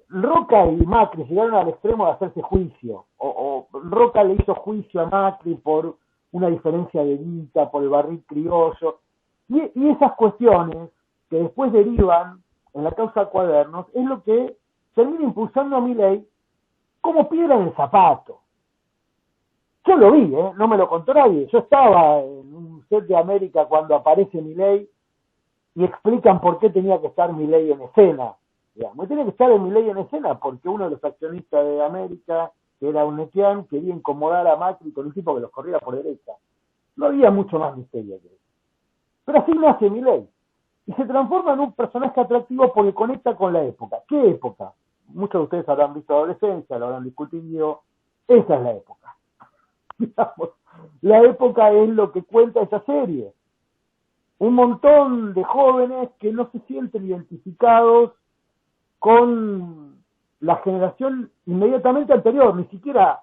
Roca y Macri llegaron al extremo de hacerse juicio, o Roca le hizo juicio a Macri por una diferencia de guita, por el barril criollo, y esas cuestiones que después derivan en la causa Cuadernos es lo que termina impulsando a Milei como piedra en el zapato. Yo lo vi, no me lo contó nadie. Yo estaba en un set de América cuando aparece Milei y explican por qué tenía que estar Milei en escena. Digamos, tenía que estar Milei en escena porque uno de los accionistas de América, que era Ornequian, quería incomodar a Macri con un tipo que los corría por derecha. No había mucho más misterio que eso. Pero así nace Milei. Y se transforma en un personaje atractivo porque conecta con la época. ¿Qué época? Muchos de ustedes habrán visto Adolescencia, lo habrán discutido. Esa es la época. Digamos, la época es lo que cuenta esa serie. Un montón de jóvenes que no se sienten identificados con la generación inmediatamente anterior, ni siquiera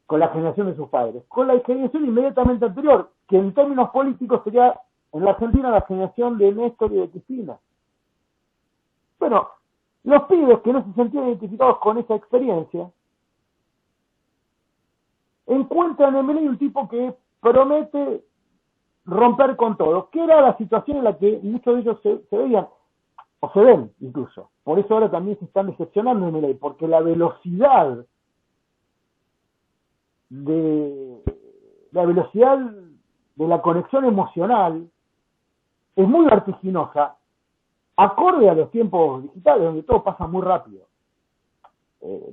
con la generación de sus padres, con la generación inmediatamente anterior, que en términos políticos sería en la Argentina la generación de Néstor y de Cristina. Bueno, los pibes que no se sentían identificados con esa experiencia encuentran en Milei un tipo que promete romper con todo, que era la situación en la que muchos de ellos se veían, o se ven incluso. Por eso ahora también se están decepcionando de Milei, porque la velocidad de la velocidad de la conexión emocional es muy vertiginosa, acorde a los tiempos digitales, donde todo pasa muy rápido.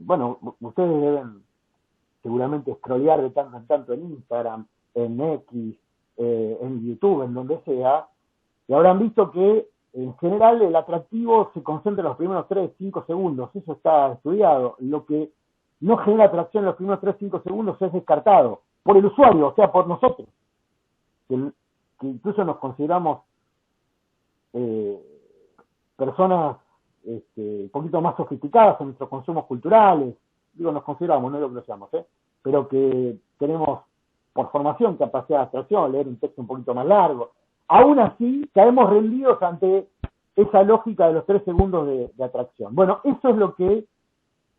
Bueno, ustedes deben seguramente scrollear de tanto en tanto en Instagram, en X, en YouTube, en donde sea, y habrán visto que en general el atractivo se concentra en los primeros 3-5 segundos, eso está estudiado. Lo que no genera atracción en los primeros 3-5 segundos es descartado por el usuario, o sea, por nosotros, que incluso nos consideramos personas un poquito más sofisticadas en nuestros consumos culturales, digo nos consideramos, no es lo que lo seamos, pero que tenemos por formación capacidad de abstracción, leer un texto un poquito más largo. Aún así, caemos rendidos ante esa lógica de los 3 segundos de atracción. Bueno, eso es lo que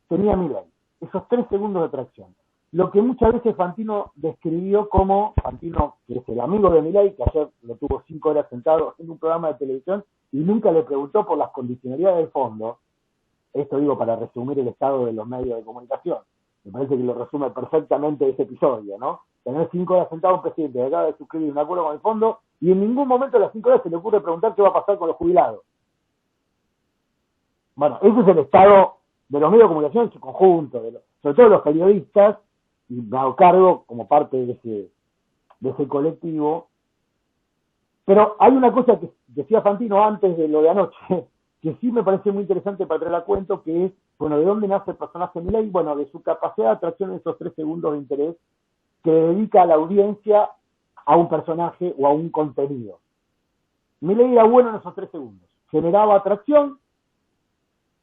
tenía Milei, esos 3 segundos de atracción. Lo que muchas veces Fantino describió como, Fantino, que es el amigo de Milei, que ayer lo tuvo 5 horas sentado en un programa de televisión y nunca le preguntó por las condicionalidades del fondo. Esto digo para resumir el estado de los medios de comunicación. Me parece que lo resume perfectamente ese episodio, ¿no? Tener 5 horas sentado un presidente que acaba de suscribir un acuerdo con el fondo y en ningún momento de las 5 horas se le ocurre preguntar qué va a pasar con los jubilados. Bueno, ese es el estado de los medios de comunicación en su conjunto, sobre todo los periodistas, y me hago cargo como parte de ese colectivo. Pero hay una cosa que decía Fantino antes de lo de anoche, que sí me parece muy interesante para traer a cuento, que es, bueno, ¿de dónde nace el personaje Milei? Bueno, de su capacidad de atracción en esos 3 segundos de interés que dedica a la audiencia a un personaje o a un contenido. Milei era bueno en esos 3 segundos. Generaba atracción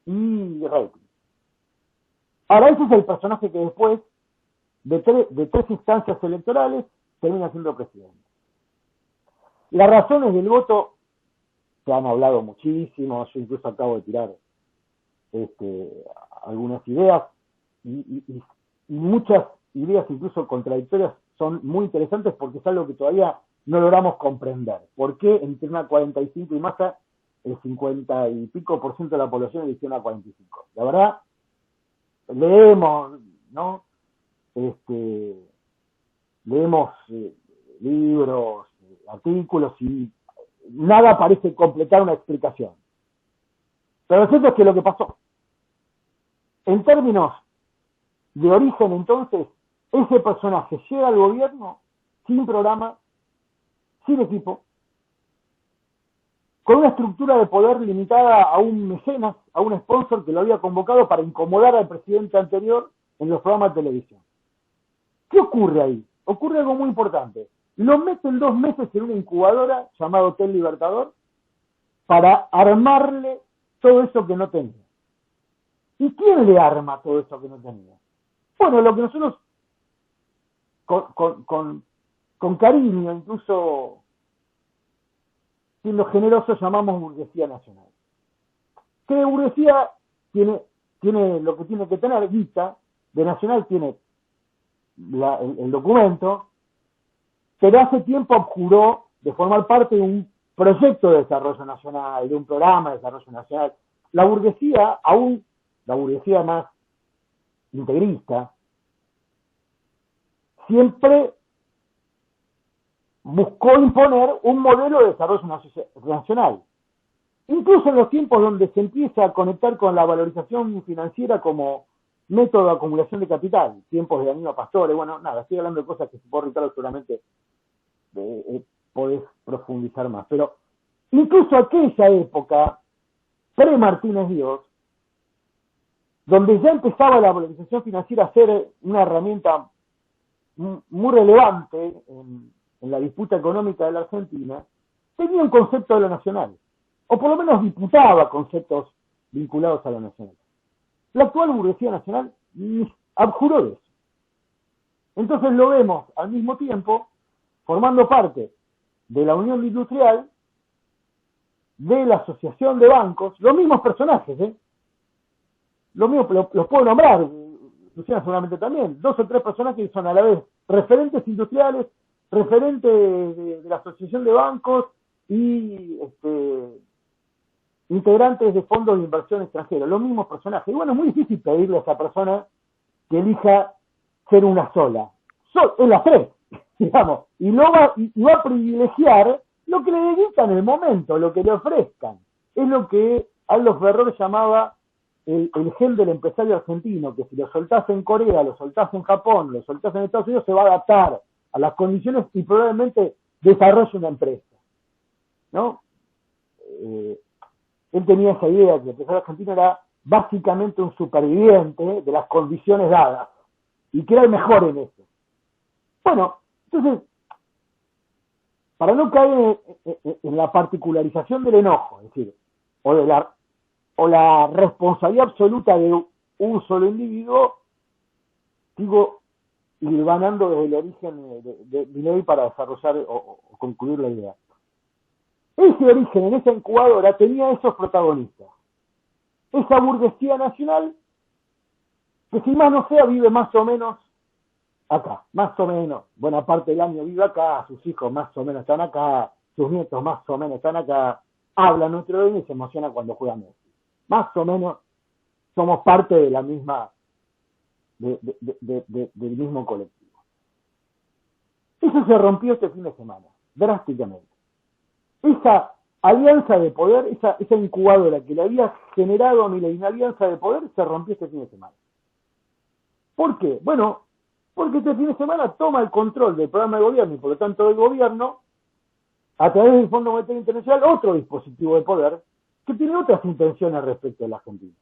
y rating. Ahora, ese es el personaje que después, de 3 instancias electorales, termina siendo presidente. Las razones del voto se han hablado muchísimo, yo incluso acabo de tirar algunas ideas y muchas ideas incluso contradictorias son muy interesantes porque es algo que todavía no logramos comprender. ¿Por qué entre una 45 y Massa el 50 y pico % de la población eligió una 45? La verdad, leemos, ¿no? Leemos libros, artículos y nada parece completar una explicación. Pero lo cierto es que lo que pasó, en términos de origen entonces, ese personaje llega al gobierno sin programa, sin equipo, con una estructura de poder limitada a un mecenas, a un sponsor que lo había convocado para incomodar al presidente anterior en los programas de televisión. ¿Qué ocurre ahí? Ocurre algo muy importante. Lo meten 2 meses en una incubadora llamada Hotel Libertador para armarle todo eso que no tenía. ¿Y quién le arma todo eso que no tenía? Bueno, lo que nosotros con cariño, incluso siendo generosos, llamamos burguesía nacional. Que de burguesía tiene lo que tiene que tener, guita, de nacional tiene el documento, pero hace tiempo abjuró de formar parte de un proyecto de desarrollo nacional, de un programa de desarrollo nacional. La burguesía, aún la burguesía más integrista, siempre buscó imponer un modelo de desarrollo nacional. Incluso en los tiempos donde se empieza a conectar con la valorización financiera como método de acumulación de capital, tiempos de Danilo Pastore, bueno, nada, estoy hablando de cosas que supongo, Ricardo, seguramente podés profundizar más. Pero incluso aquella época, pre-Martínez Dios, donde ya empezaba la valorización financiera a ser una herramienta muy relevante en la disputa económica de la Argentina, tenía un concepto de lo nacional, o por lo menos disputaba conceptos vinculados a lo nacional. La actual burguesía nacional abjuró de eso. Entonces lo vemos al mismo tiempo formando parte de la Unión Industrial, de la Asociación de Bancos, los mismos personajes, los puedo nombrar, Luciana seguramente también, 2 o 3 personajes que son a la vez referentes industriales, referentes de la Asociación de Bancos y integrantes de fondos de inversión extranjeros, los mismos personajes. Y bueno, es muy difícil pedirle a esa persona que elija ser una sola. en las tres, digamos, y va a privilegiar lo que le dedican en el momento, lo que le ofrezcan. Es lo que Aldo Ferrer llamaba el gen del empresario argentino, que si lo soltás en Corea, lo soltás en Japón, lo soltás en Estados Unidos, se va a adaptar a las condiciones y probablemente desarrolle una empresa, ¿no? Él tenía esa idea que el empresario argentino era básicamente un superviviente de las condiciones dadas y que era el mejor en eso. Bueno, entonces, para no caer en la particularización del enojo, es decir, o la responsabilidad absoluta de un solo individuo, sigo hilvanando desde el origen de Milei para desarrollar o concluir la idea. Ese origen en esa incubadora tenía esos protagonistas. Esa burguesía nacional, que si más no sea, vive más o menos acá, más o menos. Buena parte del año vive acá, sus hijos más o menos están acá, sus nietos más o menos están acá, habla nuestro idioma y se emociona cuando juega Messi. Más o menos somos parte de la misma, del mismo colectivo. Eso se rompió este fin de semana, drásticamente. Esa alianza de poder, esa incubadora que le había generado a Milei una alianza de poder, se rompió este fin de semana. ¿Por qué? Bueno, porque este fin de semana toma el control del programa de gobierno y por lo tanto del gobierno, a través del Fondo Monetario Internacional, otro dispositivo de poder que tiene otras intenciones respecto de la Argentina.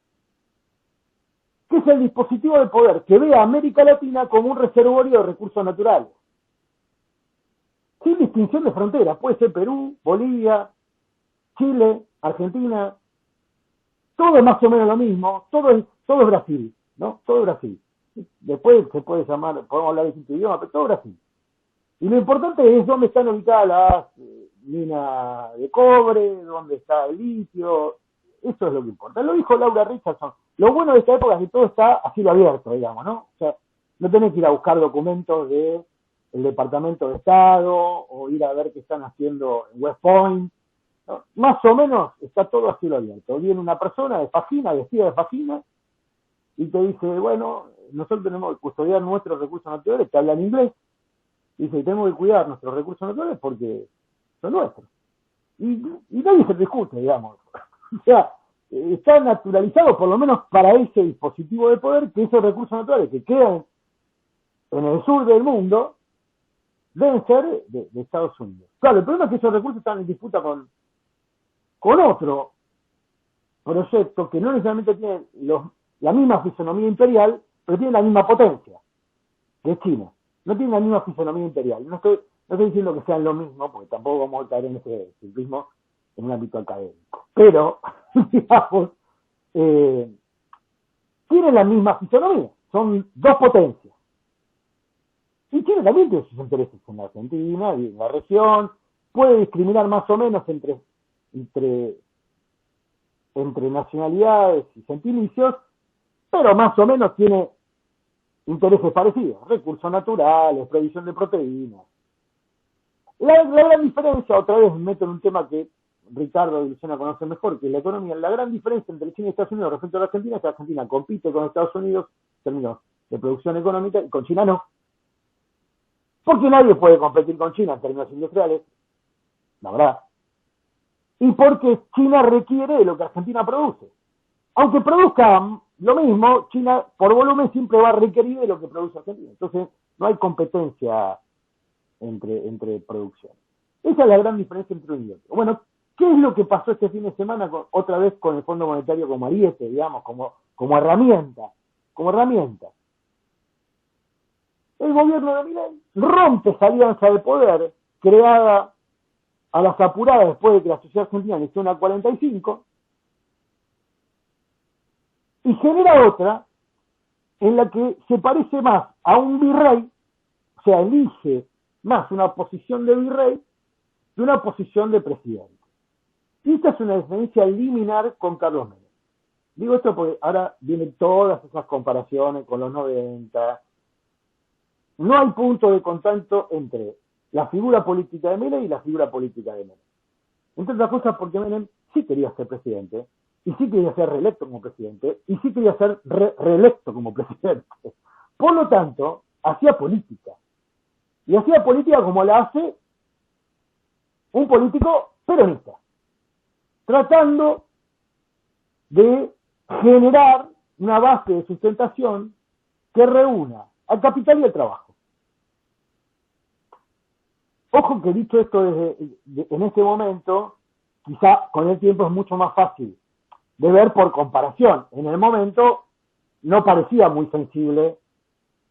Que es el dispositivo de poder que ve a América Latina como un reservorio de recursos naturales. Sin distinción de fronteras, puede ser Perú, Bolivia, Chile, Argentina, todo es más o menos lo mismo, todo es Brasil, ¿no? Todo es Brasil. Después se puede llamar, podemos hablar de distintos idiomas, pero todo es Brasil. Y lo importante es dónde están ubicadas las minas de cobre, dónde está el litio, eso es lo que importa. Lo dijo Laura Richardson. Lo bueno de esta época es que todo está a cielo abierto, digamos, ¿no? O sea, no tenés que ir a buscar documentos del Departamento de Estado o ir a ver qué están haciendo en West Point, ¿no? Más o menos está todo a cielo abierto. Viene una persona de fajín, vestida de fajín, y te dice, bueno, nosotros tenemos que custodiar nuestros recursos naturales, que hablan inglés, y dice, tenemos que cuidar nuestros recursos naturales porque son nuestros. Y nadie se discute, digamos. O sea, está naturalizado, por lo menos para ese dispositivo de poder, que esos recursos naturales que quedan en el sur del mundo deben ser de Estados Unidos. Claro, el problema es que esos recursos están en disputa con otro proyecto que no necesariamente tiene la misma fisonomía imperial, pero tiene la misma potencia, que es China. No tiene la misma fisonomía imperial. No estoy diciendo que sean lo mismo, porque tampoco vamos a caer en ese simplismo en un ámbito académico. Pero, digamos, tienen la misma fisonomía. Son dos potencias. Y China también tiene sus intereses en la Argentina y en la región. Puede discriminar más o menos entre nacionalidades y gentilicios, pero más o menos tiene intereses parecidos, recursos naturales, provisión de proteínas. La gran diferencia, otra vez me meto en un tema que Ricardo y Luciana conocen mejor, que es la economía. La gran diferencia entre China y Estados Unidos respecto a la Argentina es que Argentina compite con Estados Unidos en términos de producción económica y con China no. Porque nadie puede competir con China en términos industriales, la verdad. Y porque China requiere de lo que Argentina produce. Aunque produzca lo mismo, China por volumen siempre va a requerir de lo que produce Argentina. Entonces no hay competencia entre producciones. Esa es la gran diferencia entre uno y otro. Bueno, ¿qué es lo que pasó este fin de semana otra vez con el Fondo Monetario como ariete, digamos, como herramienta? Como herramienta. El gobierno de Milei rompe esa alianza de poder creada a las apuradas después de que la sociedad argentina inició una 45 y genera otra en la que se parece más a un virrey, o sea, elige más una posición de virrey que una posición de presidente. Y esta es una diferencia liminar con Carlos Menem. Digo esto porque ahora vienen todas esas comparaciones con los 90. No hay punto de contacto entre la figura política de Menem y la figura política de Menem. Entre otras cosas porque Menem sí quería ser presidente, y sí quería ser reelecto como presidente, y sí quería ser reelecto como presidente. Por lo tanto, hacía política. Y hacía política como la hace un político peronista, tratando de generar una base de sustentación que reúna al capital y al trabajo. Ojo que dicho esto en este momento, quizá con el tiempo es mucho más fácil de ver por comparación. En el momento no parecía muy sensible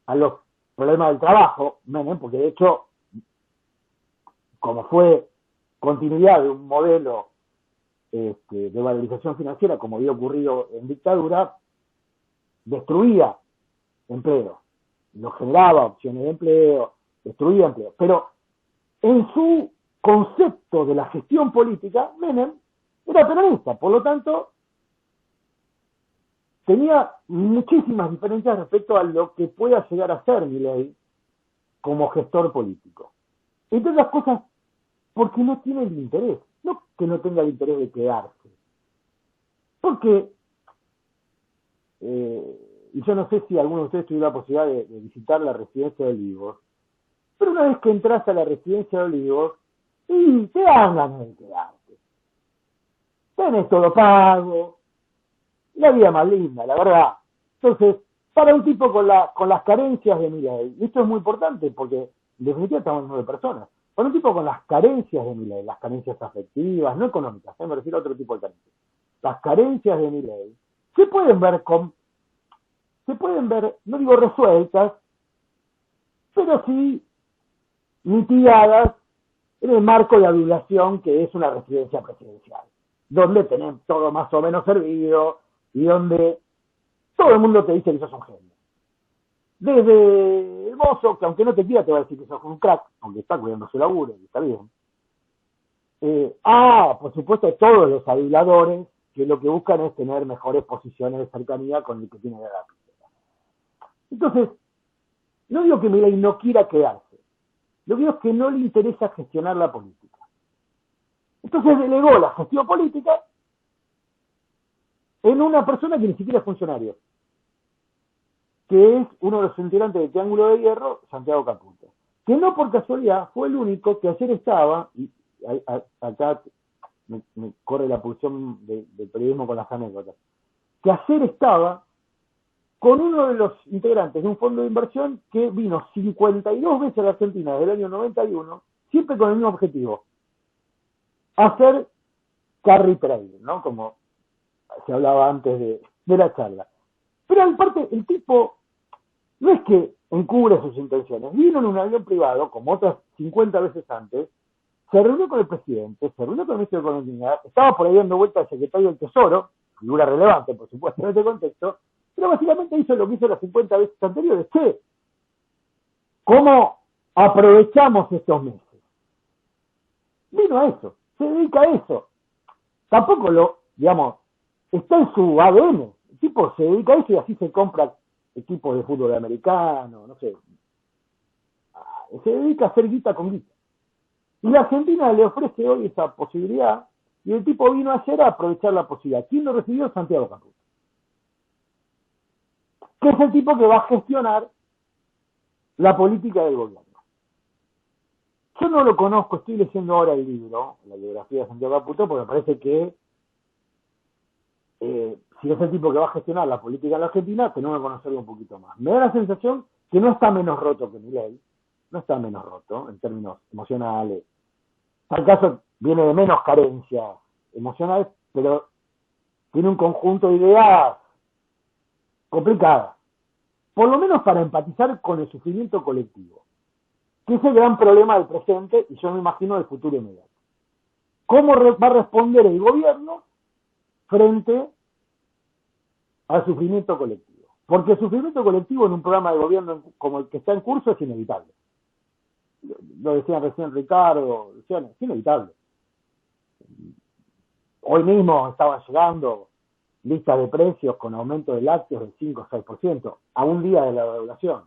a los problemas del trabajo, Menem, porque de hecho, como fue continuidad de un modelo de valorización financiera, como había ocurrido en dictadura, destruía empleo, no generaba opciones de empleo, destruía empleo. Pero en su concepto de la gestión política, Menem era peronista, por lo tanto, tenía muchísimas diferencias respecto a lo que pueda llegar a ser Milei como gestor político. Entre otras cosas, porque no tiene el interés, no que no tenga el interés de quedarse. Porque, y yo no sé si alguno de ustedes tuviera la posibilidad de visitar la residencia de Olivos, pero una vez que entras a la residencia de Olivos, y te dan ganas de quedarte. Tenés todo pago, la vida más linda, la verdad. Entonces, para un tipo con las carencias de Milei, y esto es muy importante porque en definitiva estamos hablando de personas, para un tipo con las carencias de Milei, las carencias afectivas, no económicas, me refiero a otro tipo de carencias, las carencias de Milei, se pueden ver, no digo resueltas, pero sí mitigadas en el marco de adulación que es una residencia presidencial, donde tenés todo más o menos servido y donde todo el mundo te dice que sos un genio. Desde el mozo, que aunque no te quiera te va a decir que sos un crack, aunque está cuidando su laburo y está bien. Por supuesto, todos los aduladores que lo que buscan es tener mejores posiciones de cercanía con el que tiene la lapicera. Entonces, no digo que Milei no quiera quedarse, lo que digo es que no le interesa gestionar la política. Entonces delegó la gestión política en una persona que ni siquiera es funcionario, que es uno de los integrantes del Triángulo de Hierro, Santiago Caputo, que no por casualidad fue el único que ayer estaba, y acá me corre la pulsión del periodismo con las anécdotas, que ayer estaba con uno de los integrantes de un fondo de inversión que vino 52 veces a la Argentina desde el año 91, siempre con el mismo objetivo, hacer carry trade, ¿no? Como se hablaba antes de la charla. Pero en parte el tipo no es que encubre sus intenciones, vino en un avión privado, como otras 50 veces antes, se reunió con el presidente, se reunió con el ministro de Economía, estaba por ahí dando vuelta al secretario del Tesoro, figura relevante, por supuesto, en este contexto, pero básicamente hizo lo que hizo las 50 veces anteriores. Che, ¿cómo aprovechamos estos meses? Vino a eso, se dedica a eso. Tampoco está en su ADN. El tipo se dedica a eso y así se compra equipos de fútbol americano, no sé. Se dedica a hacer guita con guita. Y la Argentina le ofrece hoy esa posibilidad y el tipo vino ayer a aprovechar la posibilidad. ¿Quién lo recibió? Santiago Caputo. Que es el tipo que va a gestionar la política del gobierno. Yo no lo conozco, estoy leyendo ahora el libro, la biografía de Santiago Caputo, porque me parece que si es el tipo que va a gestionar la política en la Argentina, tenemos que conocerlo un poquito más. Me da la sensación que no está menos roto que Milei, no está menos roto en términos emocionales. Tal caso viene de menos carencias emocionales, pero tiene un conjunto de ideas complicadas, por lo menos para empatizar con el sufrimiento colectivo, que es el gran problema del presente y yo me imagino del futuro inmediato. ¿Cómo va a responder el gobierno frente al sufrimiento colectivo? Porque el sufrimiento colectivo en un programa de gobierno como el que está en curso es inevitable. Lo decía recién Ricardo, Luciano, es inevitable. Hoy mismo estaban llegando listas de precios con aumento de lácteos del 5 o 6% a un día de la devaluación.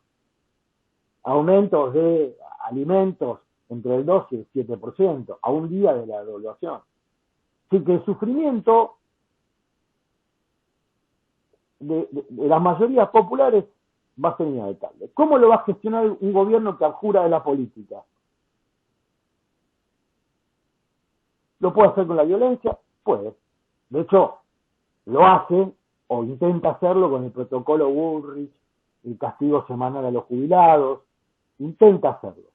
Aumentos de alimentos entre el 2 y el 7% a un día de la devaluación. Así que el sufrimiento de las mayorías populares va a ser inevitable. ¿Cómo lo va a gestionar un gobierno que abjura de la política? ¿Lo puede hacer con la violencia? Puede. De hecho, lo hace o intenta hacerlo con el protocolo Bullrich, el castigo semanal a los jubilados, intenta hacerlo.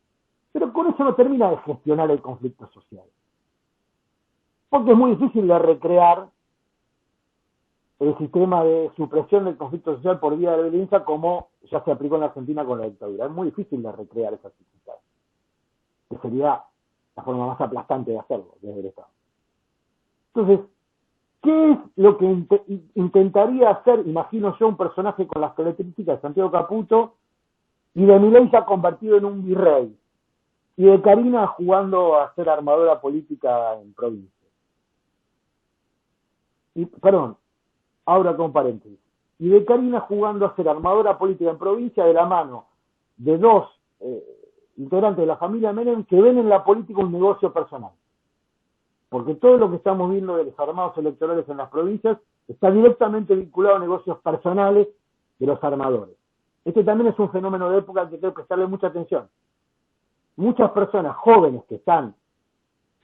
Pero con eso no termina de gestionar el conflicto social. Porque es muy difícil de recrear el sistema de supresión del conflicto social por vía de la violencia como ya se aplicó en la Argentina con la dictadura. Es muy difícil de recrear esa situación, que sería la forma más aplastante de hacerlo desde el Estado. Entonces, ¿qué es lo que intentaría hacer, imagino yo, un personaje con las características de Santiago Caputo y de Milei ya convertido en un virrey, y de Karina jugando a ser armadora política en provincia? Y, perdón, ahora con paréntesis. Y de Karina jugando a ser armadora política en provincia de la mano de dos integrantes de la familia Menem que ven en la política un negocio personal. Porque todo lo que estamos viendo de los armados electorales en las provincias está directamente vinculado a negocios personales de los armadores. Este también es un fenómeno de época que hay que prestarle mucha atención. Muchas personas jóvenes que están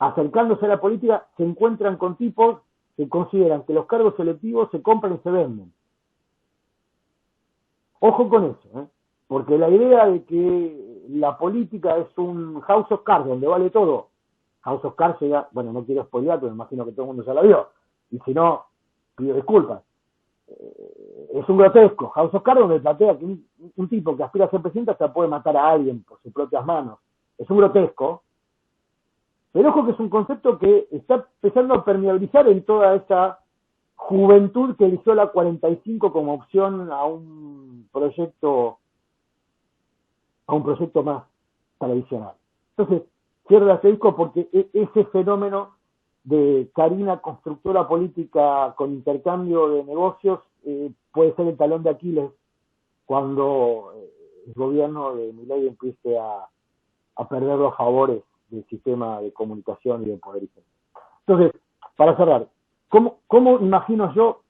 acercándose a la política se encuentran con tipos que consideran que los cargos selectivos se compran y se venden. Ojo con eso, porque la idea de que la política es un House of Cards donde vale todo. House of Cards llega, bueno, no quiero spoilear, pero me imagino que todo el mundo ya la vio, y si no, pido disculpas. Es un grotesco. House of Cards donde plantea que un tipo que aspira a ser presidente hasta puede matar a alguien por sus propias manos. Es un grotesco, pero ojo que es un concepto que está empezando a permeabilizar en toda esa juventud que eligió la 45 como opción a un proyecto más tradicional. Entonces, cierro el asterisco porque ese fenómeno de Karina constructora política con intercambio de negocios puede ser el talón de Aquiles cuando el gobierno de Milei empiece a perder los favores del sistema de comunicación y de poder. Entonces, para cerrar, ¿cómo imagino yo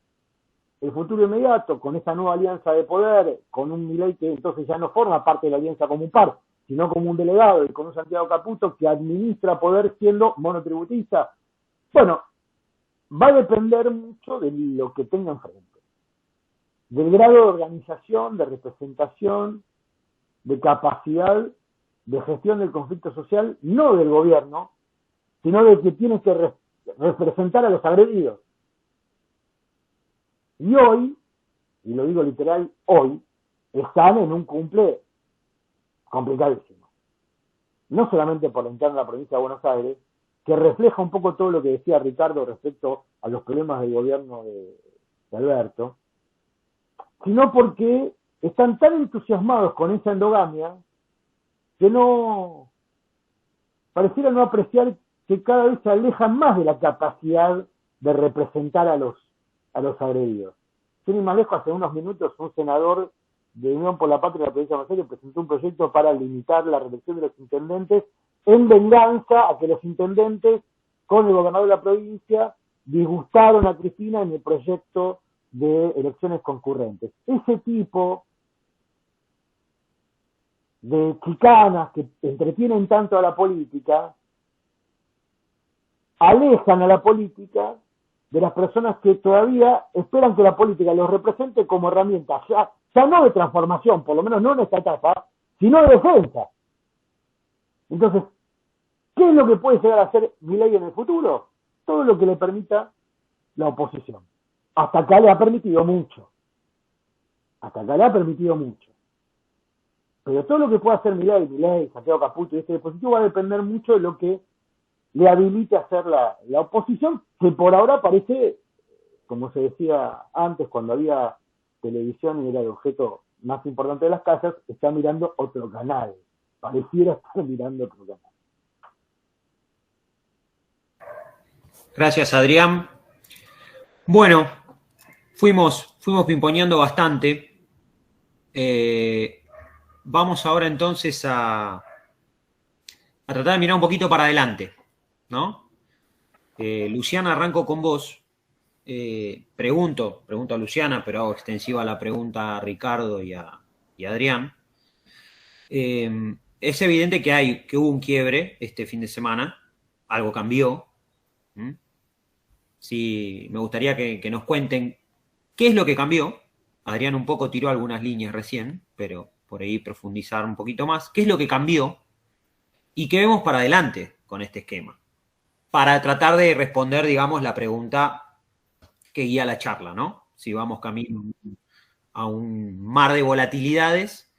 el futuro inmediato con esta nueva alianza de poder, con un Milei que entonces ya no forma parte de la alianza como un par, sino como un delegado, y con un Santiago Caputo que administra poder siendo monotributista? Bueno, va a depender mucho de lo que tenga enfrente, del grado de organización, de representación, de capacidad de gestión del conflicto social, no del gobierno, sino de que tiene que representar a los agredidos. Y hoy, y lo digo literal, hoy, están en un cumple complicadísimo. No solamente por la interna de la provincia de Buenos Aires, que refleja un poco todo lo que decía Ricardo respecto a los problemas del gobierno de Alberto, sino porque están tan entusiasmados con esa endogamia que no pareciera no apreciar que cada vez se alejan más de la capacidad de representar a los agredidos. Sin ir más lejos, hace unos minutos un senador de Unión por la Patria de la provincia de Buenos Aires presentó un proyecto para limitar la reelección de los intendentes en venganza a que los intendentes con el gobernador de la provincia disgustaron a Cristina en el proyecto de elecciones concurrentes. Ese tipo de chicanas que entretienen tanto a la política alejan a la política de las personas que todavía esperan que la política los represente como herramienta, ya no de transformación, por lo menos no en esta etapa, sino de defensa. Entonces, ¿qué es lo que puede llegar a hacer Milei en el futuro? Todo lo que le permita la oposición. Hasta acá le ha permitido mucho. Pero todo lo que pueda hacer Milei, Santiago Caputo y este dispositivo va a depender mucho de lo que le habilite a hacer la oposición, que por ahora parece, como se decía antes, cuando había televisión y era el objeto más importante de las casas, está mirando otro canal. Pareciera estar mirando otro canal. Gracias, Adrián. Bueno, fuimos pimponeando bastante. Vamos ahora entonces a tratar de mirar un poquito para adelante, ¿no? Luciana, arranco con vos. Pregunto a Luciana, pero hago extensiva la pregunta a Ricardo y a y Adrián, es evidente que hubo un quiebre este fin de semana, algo cambió. Sí, me gustaría que nos cuenten qué es lo que cambió. Adrián un poco tiró algunas líneas recién, pero por ahí profundizar un poquito más. ¿Qué es lo que cambió? ¿Y qué vemos para adelante con este esquema? Para tratar de responder, digamos, la pregunta que guía la charla, ¿no? Si vamos camino a un mar de volatilidades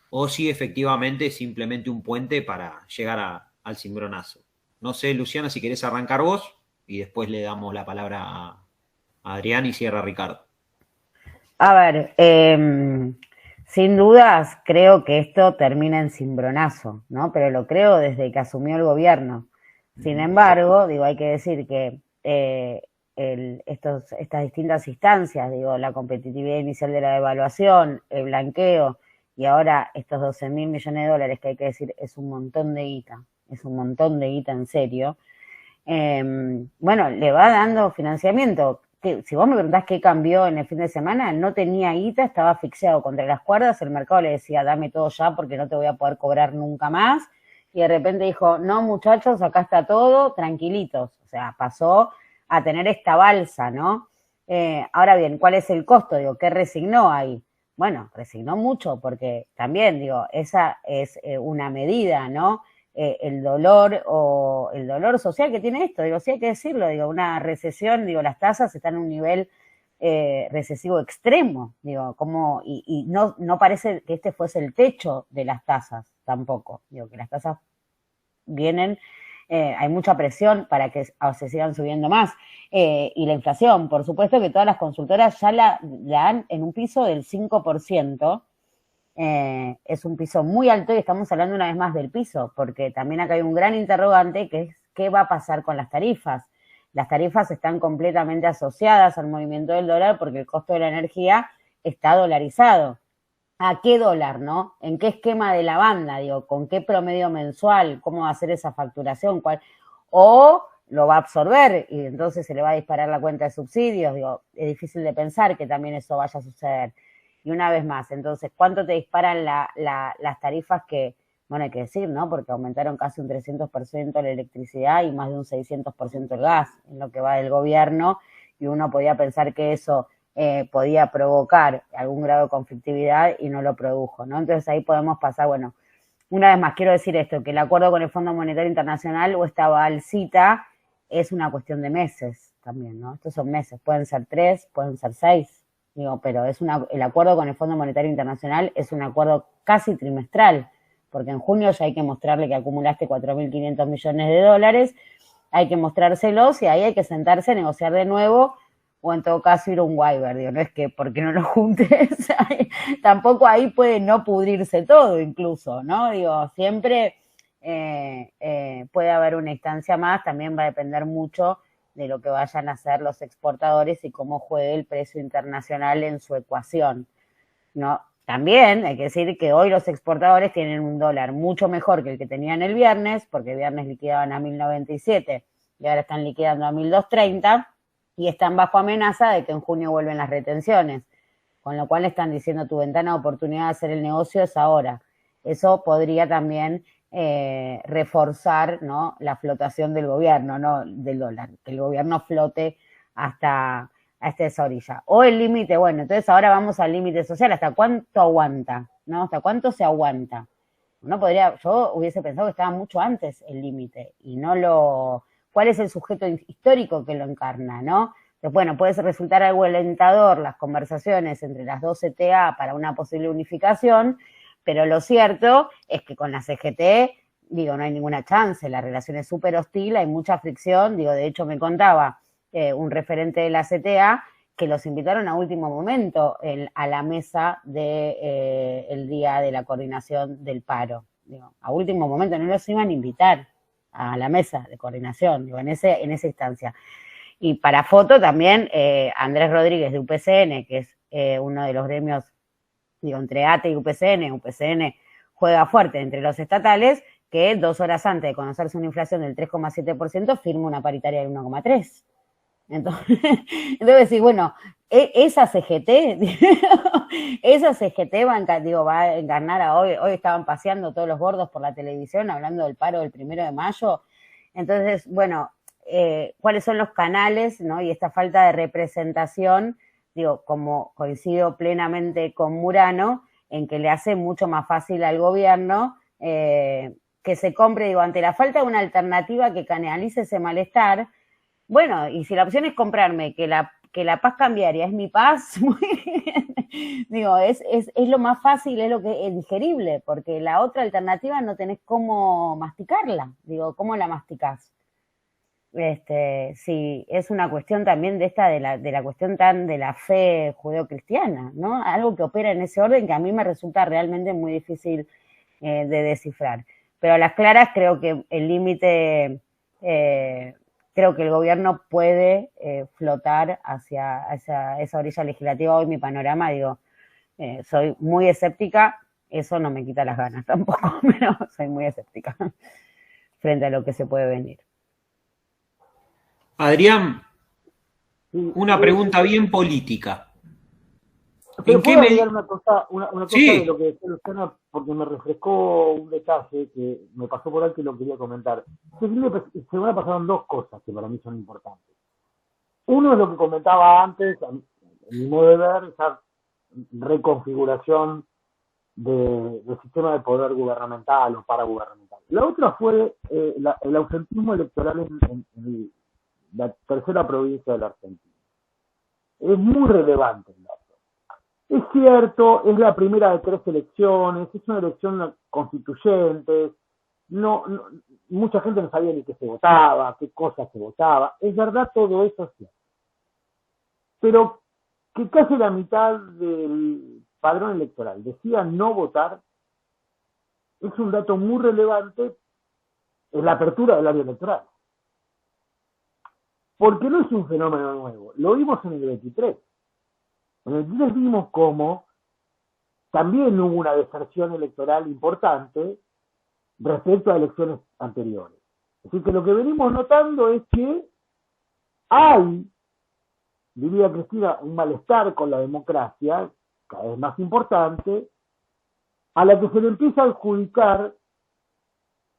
o si efectivamente es simplemente un puente para llegar al cimbronazo. No sé, Luciana, si querés arrancar vos y después le damos la palabra a Adrián y cierra Ricardo. A ver, sin dudas creo que esto termina en cimbronazo, ¿no? Pero lo creo desde que asumió el gobierno. Sin embargo, digo, hay que decir que estas distintas instancias, digo, la competitividad inicial de la devaluación, el blanqueo y ahora estos 12.000 millones de dólares, que hay que decir es un montón de guita, en serio, bueno, le va dando financiamiento. Si vos me preguntás qué cambió en el fin de semana, no tenía guita, estaba asfixiado contra las cuerdas, el mercado le decía, dame todo ya porque no te voy a poder cobrar nunca más, y de repente dijo, no muchachos, acá está todo, tranquilitos, o sea, pasó a tener esta balsa, ¿no? Ahora bien, ¿cuál es el costo? Digo, ¿qué resignó ahí? Bueno, resignó mucho porque también, digo, esa es una medida, ¿no? El dolor social que tiene esto, digo, sí hay que decirlo, digo, una recesión, digo, las tasas están en un nivel recesivo extremo, digo, como, y no parece que este fuese el techo de las tasas tampoco, digo, que las tasas vienen, hay mucha presión para que se sigan subiendo más, y la inflación, por supuesto que todas las consultoras ya la dan en un piso del 5%, es un piso muy alto y estamos hablando una vez más del piso, porque también acá hay un gran interrogante que es qué va a pasar con las tarifas. Las tarifas están completamente asociadas al movimiento del dólar porque el costo de la energía está dolarizado. ¿A qué dólar, no? ¿En qué esquema de la banda? Digo, ¿con qué promedio mensual? ¿Cómo va a ser esa facturación? O lo va a absorber y entonces se le va a disparar la cuenta de subsidios. Digo, es difícil de pensar que también eso vaya a suceder. Y una vez más, entonces, ¿cuánto te disparan las tarifas que, bueno, hay que decir, ¿no? Porque aumentaron casi un 300% la electricidad y más de un 600% el gas en lo que va del gobierno, y uno podía pensar que eso podía provocar algún grado de conflictividad y no lo produjo, ¿no? Entonces ahí podemos pasar, bueno, una vez más quiero decir esto, que el acuerdo con el Fondo Monetario Internacional o esta balsita es una cuestión de meses también, ¿no? Estos son meses, pueden ser 3, pueden ser 6. Digo, pero el acuerdo con el Fondo Monetario Internacional es un acuerdo casi trimestral, porque en junio ya hay que mostrarle que acumulaste 4.500 millones de dólares, hay que mostrárselos y ahí hay que sentarse a negociar de nuevo, o en todo caso ir a un waiver, digo, no es que porque no lo juntes, tampoco ahí puede no pudrirse todo incluso, ¿no? Digo, siempre puede haber una instancia más, también va a depender mucho de lo que vayan a hacer los exportadores y cómo juegue el precio internacional en su ecuación, ¿no? También hay que decir que hoy los exportadores tienen un dólar mucho mejor que el que tenían el viernes, porque el viernes liquidaban a 1.097 y ahora están liquidando a 1.230 y están bajo amenaza de que en junio vuelven las retenciones, con lo cual están diciendo tu ventana de oportunidad de hacer el negocio es ahora. Eso podría también reforzar, ¿no?, la flotación del gobierno, no del dólar, que el gobierno flote hasta esa orilla. O el límite, bueno, entonces ahora vamos al límite social, ¿hasta cuánto aguanta? ¿No? ¿Hasta cuánto se aguanta? Yo hubiese pensado que estaba mucho antes el límite y ¿cuál es el sujeto histórico que lo encarna, no? Entonces, bueno, puede resultar algo alentador las conversaciones entre las dos CTA para una posible unificación, pero lo cierto es que con la CGT, digo, no hay ninguna chance, la relación es súper hostil, hay mucha fricción, digo, de hecho me contaba un referente de la CTA que los invitaron a último momento a la mesa el día de la coordinación del paro. Digo, a último momento no los iban a invitar a la mesa de coordinación, digo, en esa instancia. Y para foto también Andrés Rodríguez de UPCN, que es uno de los gremios, digo, entre ATE y UPCN juega fuerte entre los estatales, que 2 horas antes de conocerse una inflación del 3,7% firma una paritaria del 1,3%. Entonces decís, bueno, esa CGT, esa CGT va a encarnar a hoy estaban paseando todos los gordos por la televisión hablando del paro del 1 de mayo. Entonces, bueno, ¿cuáles son los canales, ¿no? Y esta falta de representación, digo, como coincido plenamente con Murano, en que le hace mucho más fácil al gobierno que se compre, digo, ante la falta de una alternativa que canalice ese malestar. Bueno, y si la opción es comprarme que la paz cambiaria es mi paz, muy bien. Digo, es lo más fácil, es lo que es digerible, porque la otra alternativa no tenés cómo masticarla. Digo, ¿cómo la masticás? Sí, es una cuestión también de la cuestión tan de la fe judeocristiana, ¿no? Algo que opera en ese orden que a mí me resulta realmente muy difícil de descifrar. Pero a las claras creo que el límite, creo que el gobierno puede flotar hacia esa orilla legislativa. Hoy mi panorama, digo, soy muy escéptica, eso no me quita las ganas tampoco, pero soy muy escéptica frente a lo que se puede venir. Adrián, una pregunta bien política. Pero puedo agregar una cosa sí, de lo que decía Luciana, porque me refrescó un detalle que me pasó por alto y lo quería comentar. Se me pasaron dos cosas que para mí son importantes. Uno es lo que comentaba antes, a mi modo de ver, esa reconfiguración del sistema de poder gubernamental o paragubernamental. La otra fue el ausentismo electoral en la tercera provincia de la Argentina. Es muy relevante el dato. Es cierto, es la primera de 3 elecciones, es una elección constituyente, mucha gente no sabía ni qué se votaba, qué cosas se votaba. Es verdad, todo eso es cierto. Pero que casi la mitad del padrón electoral decía no votar es un dato muy relevante en la apertura del área electoral. Porque no es un fenómeno nuevo, lo vimos en el 23. En el 23 vimos cómo también hubo una deserción electoral importante respecto a elecciones anteriores. Así que lo que venimos notando es que hay, diría Cristina, un malestar con la democracia, cada vez más importante, a la que se le empieza a adjudicar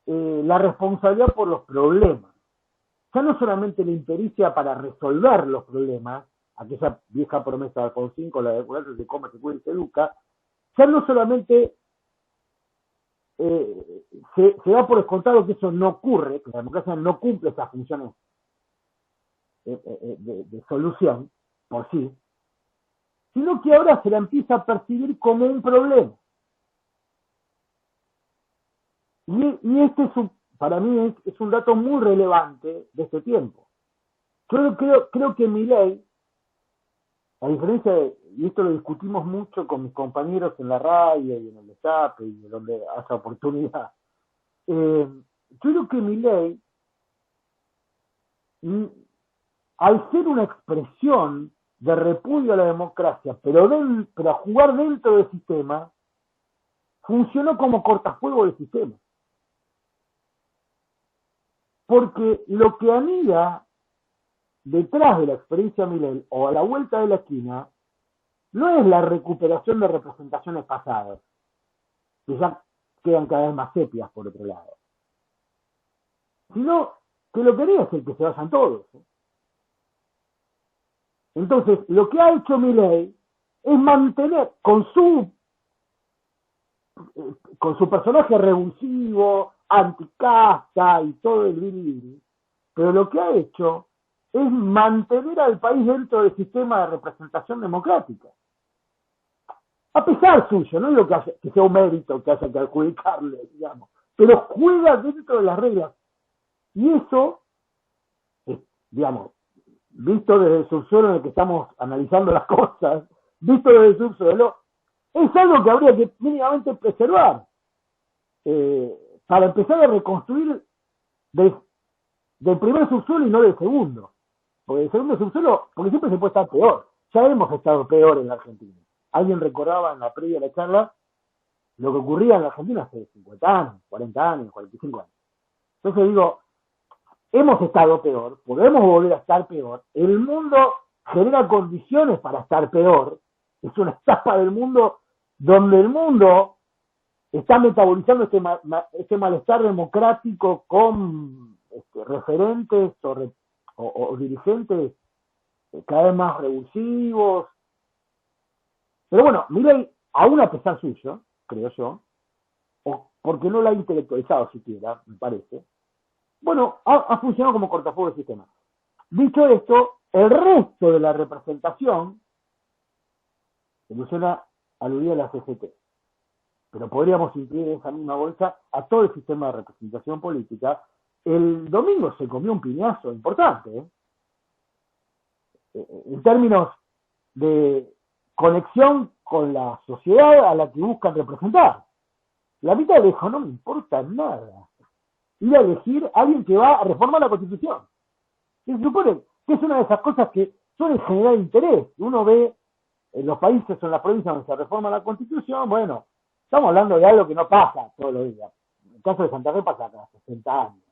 la responsabilidad por los problemas. Ya no solamente la impericia para resolver los problemas, aquella vieja promesa de Alfonsín con la de se come, se cuida y se educa, ya no solamente se da por descontado que eso no ocurre, que la democracia no cumple esas funciones de solución por sí, sino que ahora se la empieza a percibir como un problema. Y este para mí es un dato muy relevante de este tiempo. Creo que Milei, a diferencia y esto lo discutimos mucho con mis compañeros en la radio y en el destape y donde haya oportunidad, yo creo que Milei, al ser una expresión de repudio a la democracia, pero a jugar dentro del sistema, funcionó como cortafuego del sistema. Porque lo que anida detrás de la experiencia Milei o a la vuelta de la esquina no es la recuperación de representaciones pasadas, que ya quedan cada vez más sepias por otro lado, sino que lo que haría es el que se vayan todos. Entonces, lo que ha hecho Milei es mantener con su personaje revulsivo, anticasta y todo el biribiri, pero lo que ha hecho es mantener al país dentro del sistema de representación democrática. A pesar suyo, no digo que sea un mérito que haya que adjudicarle, digamos, pero juega dentro de las reglas. Y eso, digamos, visto desde el subsuelo en el que estamos analizando las cosas, visto desde el subsuelo, es algo que habría que mínimamente preservar para empezar a reconstruir del primer subsuelo y no del segundo. Porque el segundo subsuelo, porque siempre se puede estar peor. Ya hemos estado peor en la Argentina. Alguien recordaba en la previa de la charla lo que ocurría en la Argentina hace 50 años, 40 años, 45 años. Entonces digo, hemos estado peor, podemos volver a estar peor. El mundo genera condiciones para estar peor. Es una etapa del mundo donde el mundo está metabolizando este malestar democrático con referentes o dirigentes cada vez más revulsivos. Pero bueno, Milei, aún a pesar suyo, creo yo, o porque no la ha intelectualizado siquiera, me parece, bueno, ha funcionado como cortafuegos del sistema. Dicho esto, el resto de la representación, Luciana aludía a la CGT, pero podríamos incluir en esa misma bolsa a todo el sistema de representación política. El domingo se comió un piñazo importante, en términos de conexión con la sociedad a la que buscan representar. La mitad dijo, no me importa nada, ir a elegir a alguien que va a reformar la Constitución. Y se supone que es una de esas cosas que suelen generar interés. Uno ve en los países o en las provincias donde se reforma la Constitución, bueno, estamos hablando de algo que no pasa todos los días. En el caso de Santa Fe pasa cada 60 años.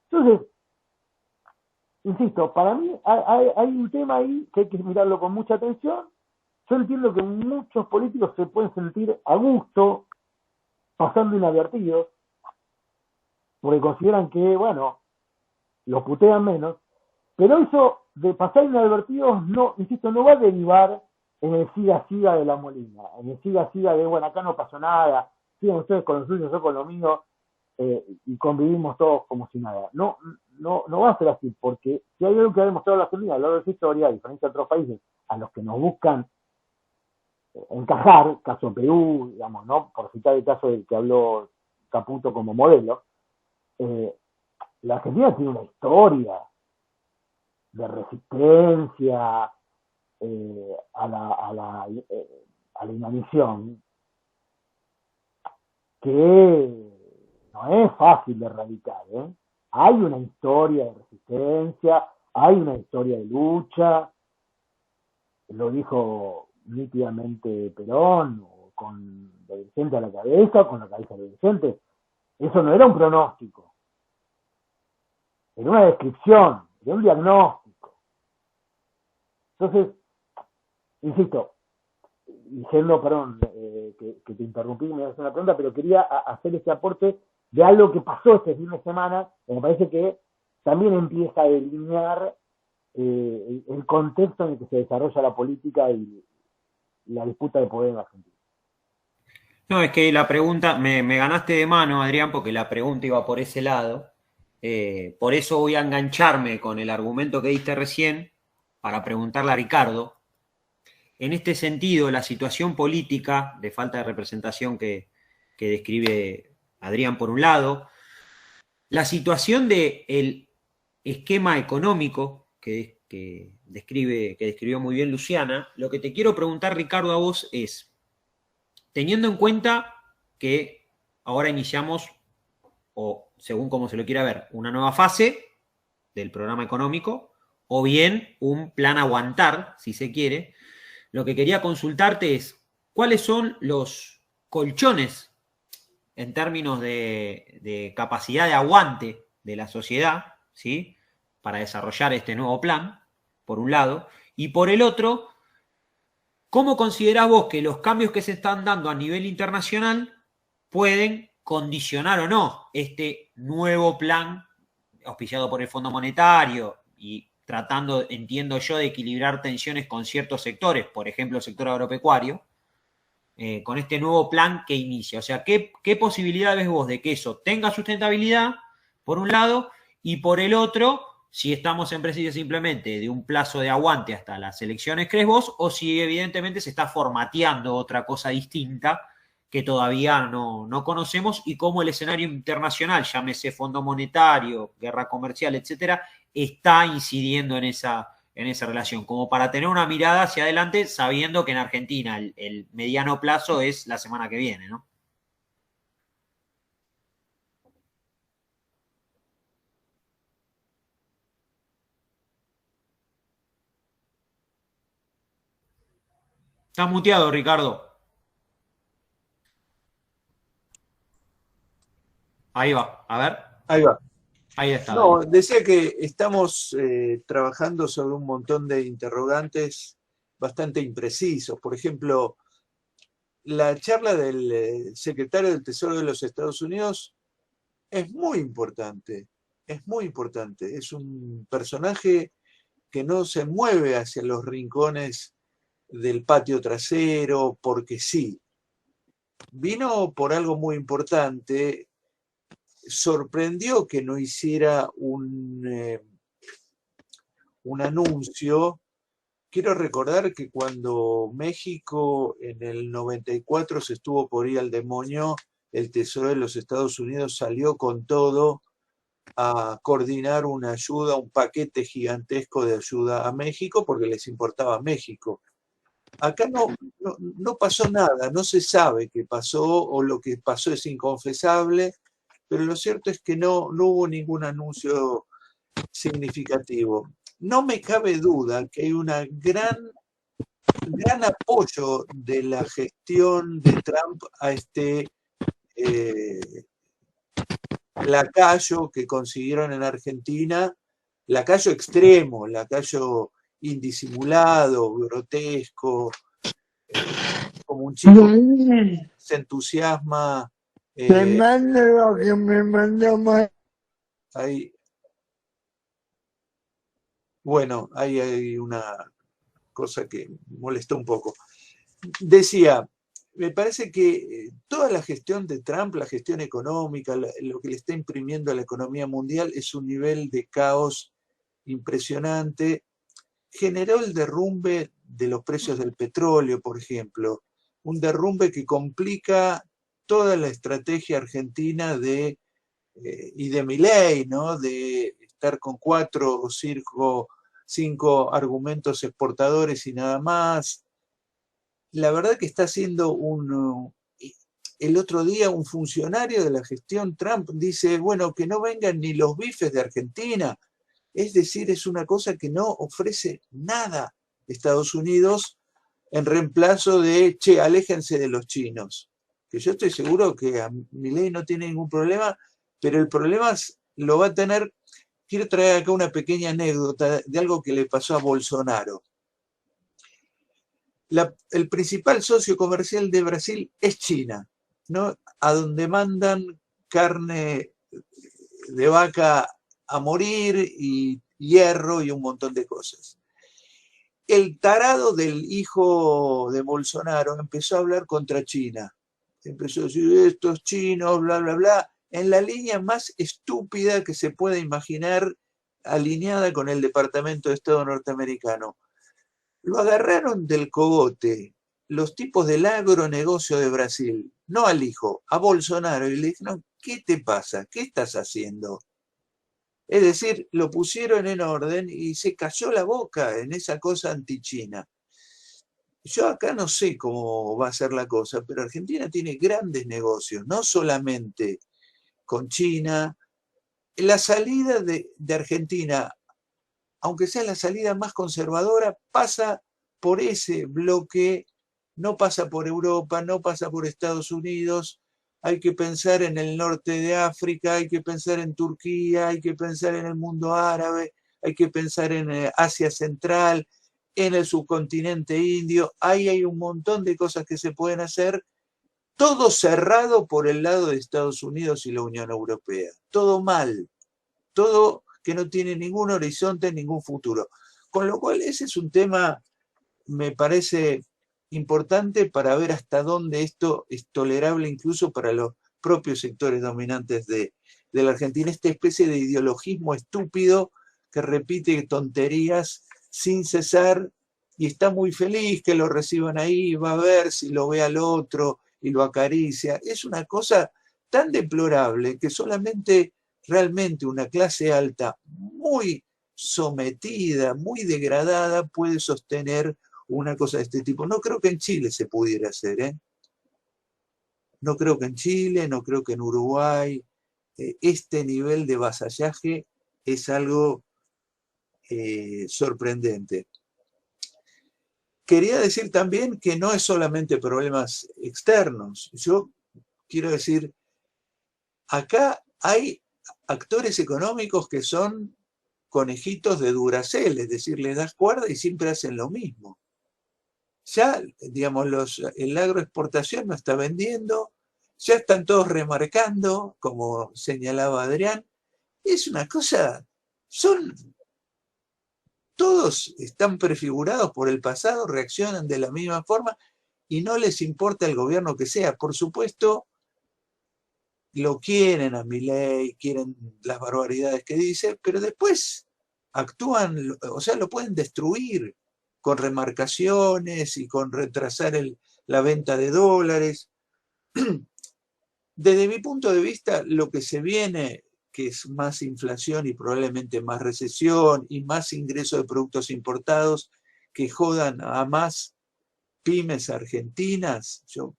Entonces, insisto, para mí hay un tema ahí que hay que mirarlo con mucha atención. Yo entiendo que muchos políticos se pueden sentir a gusto pasando inadvertidos, porque consideran que, bueno, los putean menos, pero eso de pasar inadvertidos, no, insisto, no va a derivar en el siga de la Molina, en el siga de, bueno, acá no pasó nada, sigan ustedes con lo suyo, yo con lo mío, y convivimos todos como si nada. No va a ser así, porque si hay algo que ha demostrado la Argentina a lo largo de su historia, a diferencia de otros países a los que nos buscan encajar, caso Perú, digamos, ¿no? Por citar el caso del que habló Caputo como modelo, la Argentina tiene una historia de resistencia a la inanición que no es fácil de erradicar, ¿eh? Hay una historia de resistencia, hay una historia de lucha, lo dijo nítidamente Perón, con la dirigente a la cabeza, con la cabeza del dirigente. Eso no era un pronóstico, era una descripción, era un diagnóstico. Entonces, insisto, diciendo, perdón, que te interrumpí, me haces una pregunta, pero quería hacer este aporte de algo que pasó este fin de semana, que me parece que también empieza a delinear el contexto en el que se desarrolla la política y la disputa de poder en la Argentina. No, es que la pregunta, me ganaste de mano, Adrián, porque la pregunta iba por ese lado. Por eso voy a engancharme con el argumento que diste recién para preguntarle a Ricardo. En este sentido, la situación política de falta de representación que describe Adrián por un lado, la situación del esquema económico que describió muy bien Luciana, lo que te quiero preguntar, Ricardo, a vos es, teniendo en cuenta que ahora iniciamos, o según como se lo quiera ver, una nueva fase del programa económico, o bien un plan aguantar, si se quiere, lo que quería consultarte es, ¿cuáles son los colchones en términos de capacidad de aguante de la sociedad, ¿sí?, para desarrollar este nuevo plan, por un lado, y por el otro, ¿cómo considerás vos que los cambios que se están dando a nivel internacional pueden condicionar o no este nuevo plan auspiciado por el Fondo Monetario y tratando, entiendo yo, de equilibrar tensiones con ciertos sectores, por ejemplo, el sector agropecuario, con este nuevo plan que inicia? O sea, ¿qué posibilidad ves vos de que eso tenga sustentabilidad, por un lado, y por el otro, si estamos en presencia simplemente de un plazo de aguante hasta las elecciones, crees vos, o si evidentemente se está formateando otra cosa distinta que todavía no conocemos, y cómo el escenario internacional, llámese Fondo Monetario, guerra comercial, etcétera, está incidiendo en esa relación, como para tener una mirada hacia adelante, sabiendo que en Argentina el mediano plazo es la semana que viene, ¿no? Estás muteado, Ricardo. Ahí va, a ver. Ahí va. Ahí está. No, decía que estamos trabajando sobre un montón de interrogantes bastante imprecisos. Por ejemplo, la charla del secretario del Tesoro de los Estados Unidos es muy importante, es muy importante. Es un personaje que no se mueve hacia los rincones del patio trasero porque sí. Vino por algo muy importante, sorprendió que no hiciera un anuncio. Quiero recordar que cuando México en el 94 se estuvo por ir al demonio, el Tesoro de los Estados Unidos salió con todo a coordinar una ayuda, un paquete gigantesco de ayuda a México porque les importaba México. Acá no pasó nada, no se sabe qué pasó o lo que pasó es inconfesable, pero lo cierto es que no hubo ningún anuncio significativo. No me cabe duda que hay un gran apoyo de la gestión de Trump a este lacayo que consiguieron en Argentina, lacayo extremo, lacayo indisimulado, grotesco, como un chico que se entusiasma. Bueno, ahí hay una cosa que molestó un poco. Decía, me parece que toda la gestión de Trump, la gestión económica, lo que le está imprimiendo a la economía mundial es un nivel de caos impresionante. Generó el derrumbe de los precios del petróleo, por ejemplo, un derrumbe que complica toda la estrategia argentina y de Milei, ¿no? De estar con 4 o 5 argumentos exportadores y nada más. La verdad que está haciendo el otro día un funcionario de la gestión Trump dice, bueno, que no vengan ni los bifes de Argentina. Es decir, es una cosa que no ofrece nada Estados Unidos en reemplazo de, che, aléjense de los chinos. Que yo estoy seguro que a Milei no tiene ningún problema, pero el problema lo va a tener. Quiero traer acá una pequeña anécdota de algo que le pasó a Bolsonaro. El principal socio comercial de Brasil es China, ¿no? A donde mandan carne de vaca a morir y hierro y un montón de cosas. El tarado del hijo de Bolsonaro empezó a hablar contra China. Empezó a decir, estos chinos, bla, bla, bla, en la línea más estúpida que se pueda imaginar, alineada con el Departamento de Estado norteamericano. Lo agarraron del cogote los tipos del agronegocio de Brasil, no al hijo, a Bolsonaro, y le dijeron, ¿qué te pasa? ¿Qué estás haciendo? Es decir, lo pusieron en orden y se cayó la boca en esa cosa anti-China. Yo acá no sé cómo va a ser la cosa, pero Argentina tiene grandes negocios, no solamente con China. La salida de Argentina, aunque sea la salida más conservadora, pasa por ese bloque, no pasa por Europa, no pasa por Estados Unidos. Hay que pensar en el norte de África, hay que pensar en Turquía, hay que pensar en el mundo árabe, hay que pensar en Asia Central, en el subcontinente indio. Ahí hay un montón de cosas que se pueden hacer, todo cerrado por el lado de Estados Unidos y la Unión Europea. Todo mal, todo que no tiene ningún horizonte, ningún futuro. Con lo cual ese es un tema, me parece importante para ver hasta dónde esto es tolerable incluso para los propios sectores dominantes de la Argentina, esta especie de ideologismo estúpido que repite tonterías sin cesar y está muy feliz que lo reciban ahí, va a ver si lo ve al otro y lo acaricia. Es una cosa tan deplorable que solamente realmente una clase alta muy sometida, muy degradada puede sostener una cosa de este tipo. No creo que en Chile se pudiera hacer, ¿eh? No creo que en Chile, no creo que en Uruguay. Este nivel de vasallaje es algo sorprendente. Quería decir también que no es solamente problemas externos. Yo quiero decir, acá hay actores económicos que son conejitos de Duracell, es decir, les das cuerda y siempre hacen lo mismo. Ya, digamos, el agroexportación no está vendiendo, ya están todos remarcando, como señalaba Adrián. Es una cosa, todos están prefigurados por el pasado, reaccionan de la misma forma y no les importa el gobierno que sea. Por supuesto, lo quieren a Milei, quieren las barbaridades que dice, pero después actúan, o sea, lo pueden destruir con remarcaciones y con retrasar la venta de dólares. Desde mi punto de vista, lo que se viene, que es más inflación y probablemente más recesión y más ingreso de productos importados que jodan a más pymes argentinas. Yo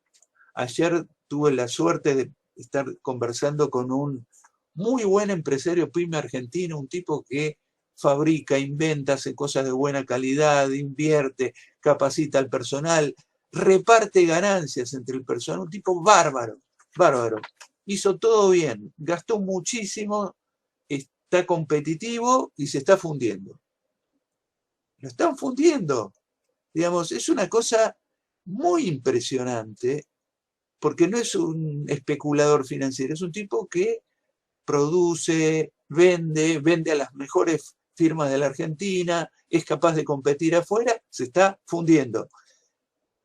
ayer tuve la suerte de estar conversando con un muy buen empresario pyme argentino, un tipo que fabrica, inventa, hace cosas de buena calidad, invierte, capacita al personal, reparte ganancias entre el personal, un tipo bárbaro, bárbaro. Hizo todo bien, gastó muchísimo, está competitivo y se está fundiendo. Lo están fundiendo. Digamos, es una cosa muy impresionante, porque no es un especulador financiero, es un tipo que produce, vende a las mejores firmas de la Argentina, es capaz de competir afuera, se está fundiendo.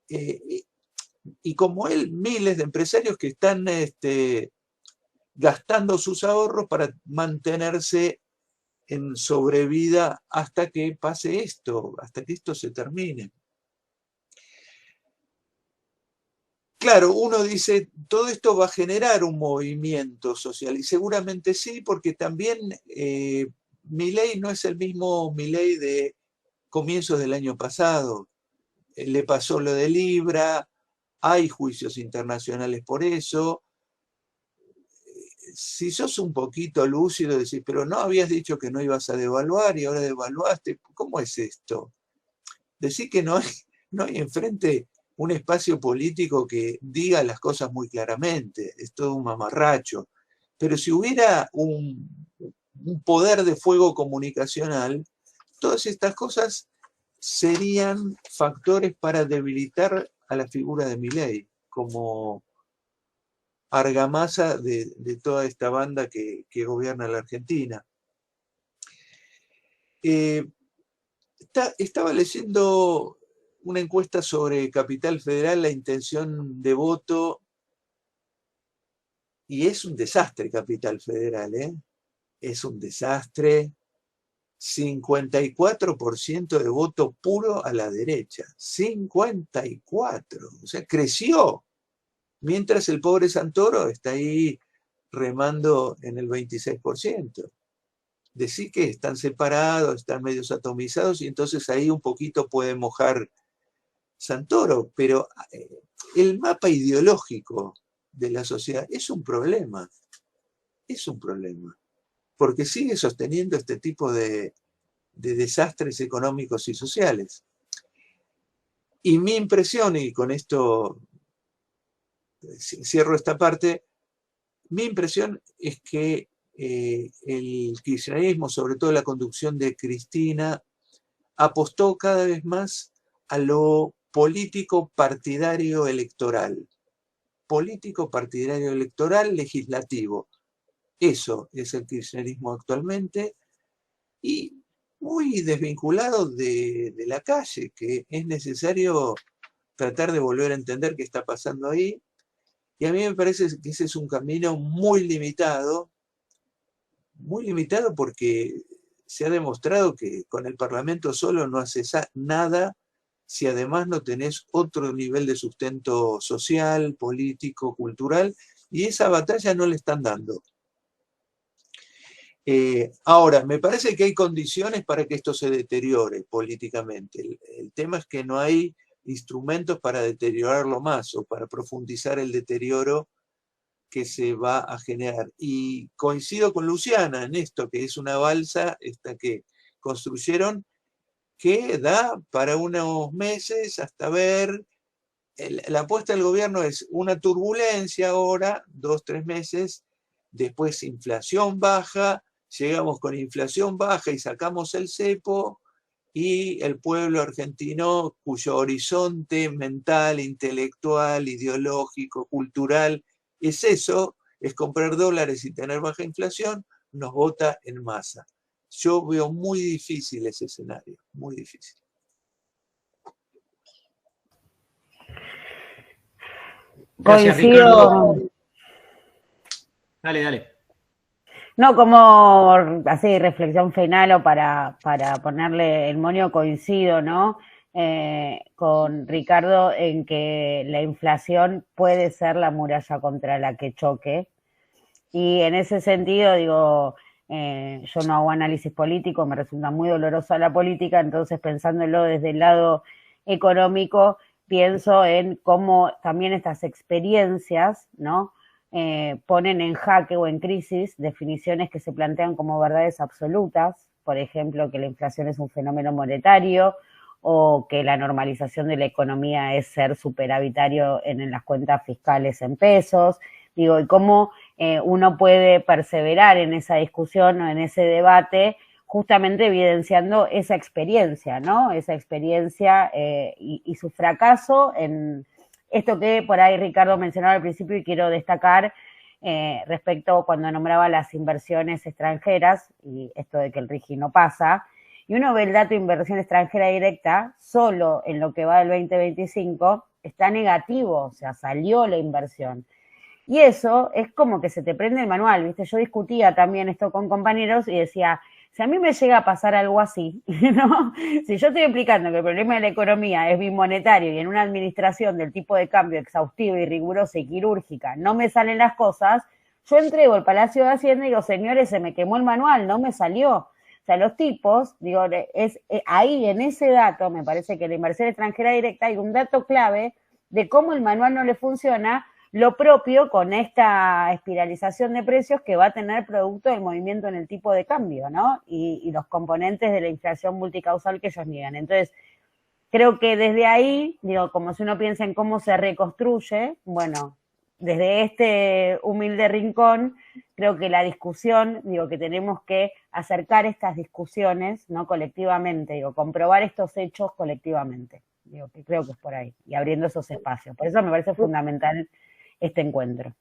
Y como él, miles de empresarios que están gastando sus ahorros para mantenerse en sobrevida hasta que pase esto, hasta que esto se termine. Claro, uno dice, todo esto va a generar un movimiento social, y seguramente sí, porque también Milei no es el mismo Milei de comienzos del año pasado. Le pasó lo de Libra, hay juicios internacionales por eso. Si sos un poquito lúcido, decís, pero no habías dicho que no ibas a devaluar y ahora devaluaste, ¿cómo es esto? Decís que no hay enfrente un espacio político que diga las cosas muy claramente, es todo un mamarracho. Pero si hubiera un poder de fuego comunicacional, todas estas cosas serían factores para debilitar a la figura de Milei, como argamasa de toda esta banda que gobierna la Argentina. Estaba leyendo una encuesta sobre Capital Federal, la intención de voto, y es un desastre Capital Federal, ¿eh? Es un desastre. 54% de voto puro a la derecha. 54%. O sea, creció. Mientras el pobre Santoro está ahí remando en el 26%. Decir que están separados, están medios atomizados, y entonces ahí un poquito puede mojar Santoro, pero el mapa ideológico de la sociedad es un problema, porque sigue sosteniendo este tipo de desastres económicos y sociales. Y mi impresión, y con esto cierro esta parte, mi impresión es que el kirchnerismo, sobre todo la conducción de Cristina, apostó cada vez más a lo político partidario electoral. Político partidario electoral legislativo. Eso es el kirchnerismo actualmente, y muy desvinculado de la calle, que es necesario tratar de volver a entender qué está pasando ahí. Y a mí me parece que ese es un camino muy limitado porque se ha demostrado que con el Parlamento solo no haces nada si además no tenés otro nivel de sustento social, político, cultural, y esa batalla no le están dando. Ahora, me parece que hay condiciones para que esto se deteriore políticamente. El tema es que no hay instrumentos para deteriorarlo más o para profundizar el deterioro que se va a generar. Y coincido con Luciana en esto, que es una balsa esta que construyeron, que da para unos meses hasta ver. La apuesta del gobierno es una turbulencia ahora, 2, 3 meses, después inflación baja, llegamos con inflación baja y sacamos el cepo, y el pueblo argentino, cuyo horizonte mental, intelectual, ideológico, cultural es eso, es comprar dólares y tener baja inflación, nos vota en masa. Yo veo muy difícil ese escenario, muy difícil. Gracias, Coincido. Ricardo. Dale. No, como así reflexión final o para ponerle el moño, coincido, ¿no? Con Ricardo en que la inflación puede ser la muralla contra la que choque. Y en ese sentido, digo, yo no hago análisis político, me resulta muy dolorosa la política, entonces pensándolo desde el lado económico, pienso en cómo también estas experiencias, ¿no? Ponen en jaque o en crisis definiciones que se plantean como verdades absolutas, por ejemplo, que la inflación es un fenómeno monetario o que la normalización de la economía es ser superavitario en las cuentas fiscales en pesos, digo, y cómo uno puede perseverar en esa discusión o en ese debate justamente evidenciando esa experiencia, ¿no? Esa experiencia y su fracaso en esto que por ahí Ricardo mencionaba al principio y quiero destacar respecto cuando nombraba las inversiones extranjeras y esto de que el RIGI no pasa, y uno ve el dato de inversión extranjera directa, solo en lo que va del 2025 está negativo, o sea, salió la inversión. Y eso es como que se te prende el manual, ¿viste? Yo discutía también esto con compañeros y decía, si a mí me llega a pasar algo así, ¿no? Si yo estoy explicando que el problema de la economía es bimonetario y en una administración del tipo de cambio exhaustiva y rigurosa y quirúrgica no me salen las cosas, yo entrego el Palacio de Hacienda y digo, señores, se me quemó el manual, no me salió. O sea, los tipos, digo, ahí en ese dato, me parece que la inversión extranjera directa hay un dato clave de cómo el manual no le funciona, lo propio con esta espiralización de precios que va a tener producto del movimiento en el tipo de cambio, ¿no? Y los componentes de la inflación multicausal que ellos niegan. Entonces, creo que desde ahí, digo, como si uno piensa en cómo se reconstruye, bueno, desde este humilde rincón, creo que la discusión, digo, que tenemos que acercar estas discusiones, ¿no? Colectivamente, digo, comprobar estos hechos colectivamente. Digo, que creo que es por ahí, y abriendo esos espacios. Por eso me parece fundamental este encuentro.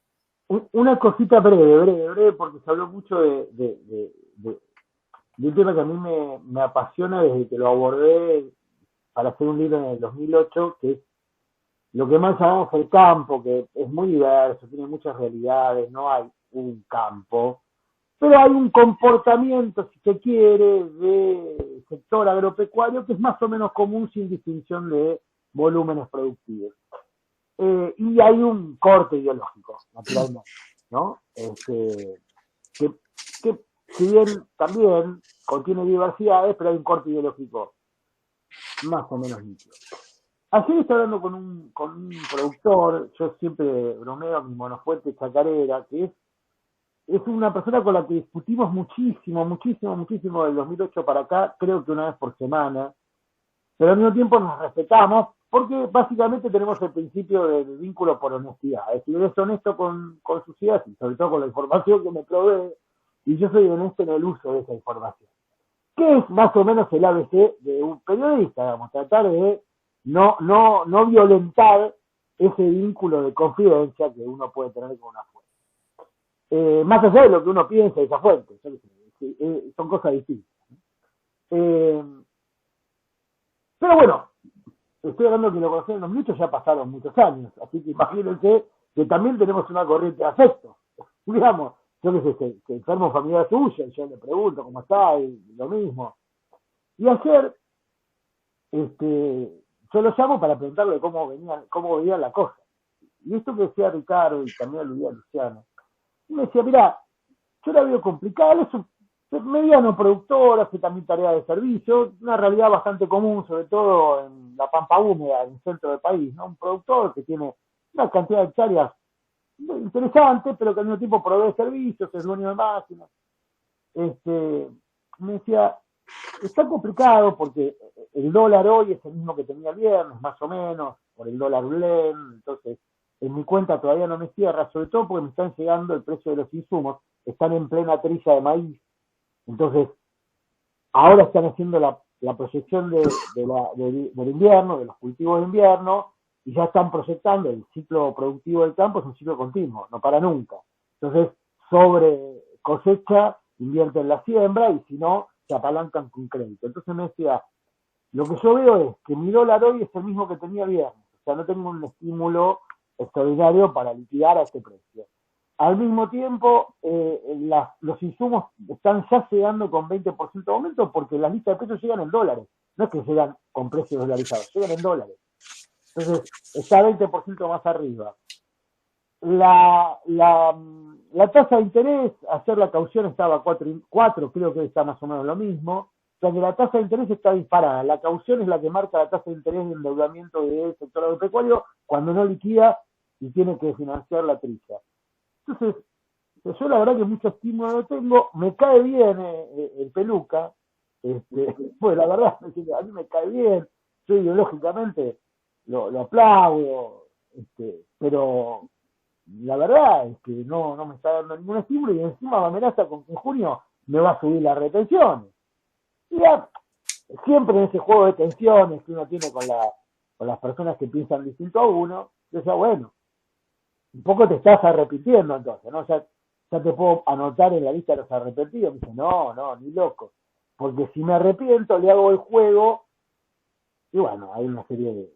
Una cosita breve, porque se habló mucho de un tema que a mí me apasiona desde que lo abordé para hacer un libro en el 2008, que es lo que más llamamos el campo, que es muy diverso, tiene muchas realidades, no hay un campo, pero hay un comportamiento, si se quiere, de sector agropecuario que es más o menos común sin distinción de volúmenes productivos. Y hay un corte ideológico, naturalmente, ¿no? Que si bien también contiene diversidades, pero hay un corte ideológico más o menos nítido. Ayer estaba hablando con un productor, yo siempre bromeo mi monofuente chacarera, que es una persona con la que discutimos muchísimo del 2008 para acá, creo que una vez por semana, pero al mismo tiempo nos respetamos, porque básicamente tenemos el principio del vínculo por honestidad. Es decir, él es honesto con sus ideas y sobre todo con la información que me provee, y yo soy honesto en el uso de esa información. ¿Qué es más o menos el ABC de un periodista? Vamos a tratar de no violentar ese vínculo de confidencia que uno puede tener con una fuente. Más allá de lo que uno piensa de esa fuente, son cosas distintas. Pero bueno, estoy hablando que lo conocen los muchos, ya pasaron muchos años, así que imagínense que también tenemos una corriente de afecto. Digamos, yo que sé, que enfermo familiar suyo, yo le pregunto cómo está, y lo mismo. Y ayer, yo lo llamo para preguntarle cómo venía la cosa. Y esto que decía Ricardo, y también aludía a Luciano, y me decía, mirá, yo la veo complicada, es un mediano productor, hace también tareas de servicio, una realidad bastante común, sobre todo en la pampa húmeda, en el centro del país, ¿no? Un productor que tiene una cantidad de hectáreas interesante, pero que al mismo tiempo provee servicios, es dueño de máquinas. Me decía, está complicado porque el dólar hoy es el mismo que tenía el viernes, más o menos, por el dólar blend, entonces en mi cuenta todavía no me cierra, sobre todo porque me están llegando el precio de los insumos, están en plena trilla de maíz, entonces ahora están haciendo la proyección del invierno, de los cultivos de invierno, y ya están proyectando el ciclo productivo del campo, es un ciclo continuo, no para nunca. Entonces, sobre cosecha, invierten la siembra y si no, se apalancan con crédito. Entonces me decía, lo que yo veo es que mi dólar hoy es el mismo que tenía el viernes, o sea, no tengo un estímulo extraordinario para liquidar a este precio. Al mismo tiempo, los insumos están ya llegando con 20% de aumento porque las listas de precios llegan en dólares. No es que llegan con precios dolarizados, llegan en dólares. Entonces, está 20% más arriba. La tasa de interés, hacer la caución estaba 4, creo que está más o menos lo mismo. O sea que la tasa de interés está disparada. La caución es la que marca la tasa de interés de endeudamiento del sector agropecuario cuando no liquida y tiene que financiar la trilla. Entonces, yo la verdad que mucho estímulo no tengo, me cae bien el Peluca, pues la verdad, a mí me cae bien, yo ideológicamente lo aplaudo, pero la verdad es que no me está dando ningún estímulo y encima me amenaza con que en junio me va a subir las retenciones. Y ya, siempre en ese juego de tensiones que uno tiene con las personas que piensan distinto a uno, yo decía, bueno, un poco te estás arrepintiendo entonces, ¿no? Ya te puedo anotar en la lista de los arrepentidos. Me dice, no, ni loco. Porque si me arrepiento, le hago el juego, y bueno, hay una serie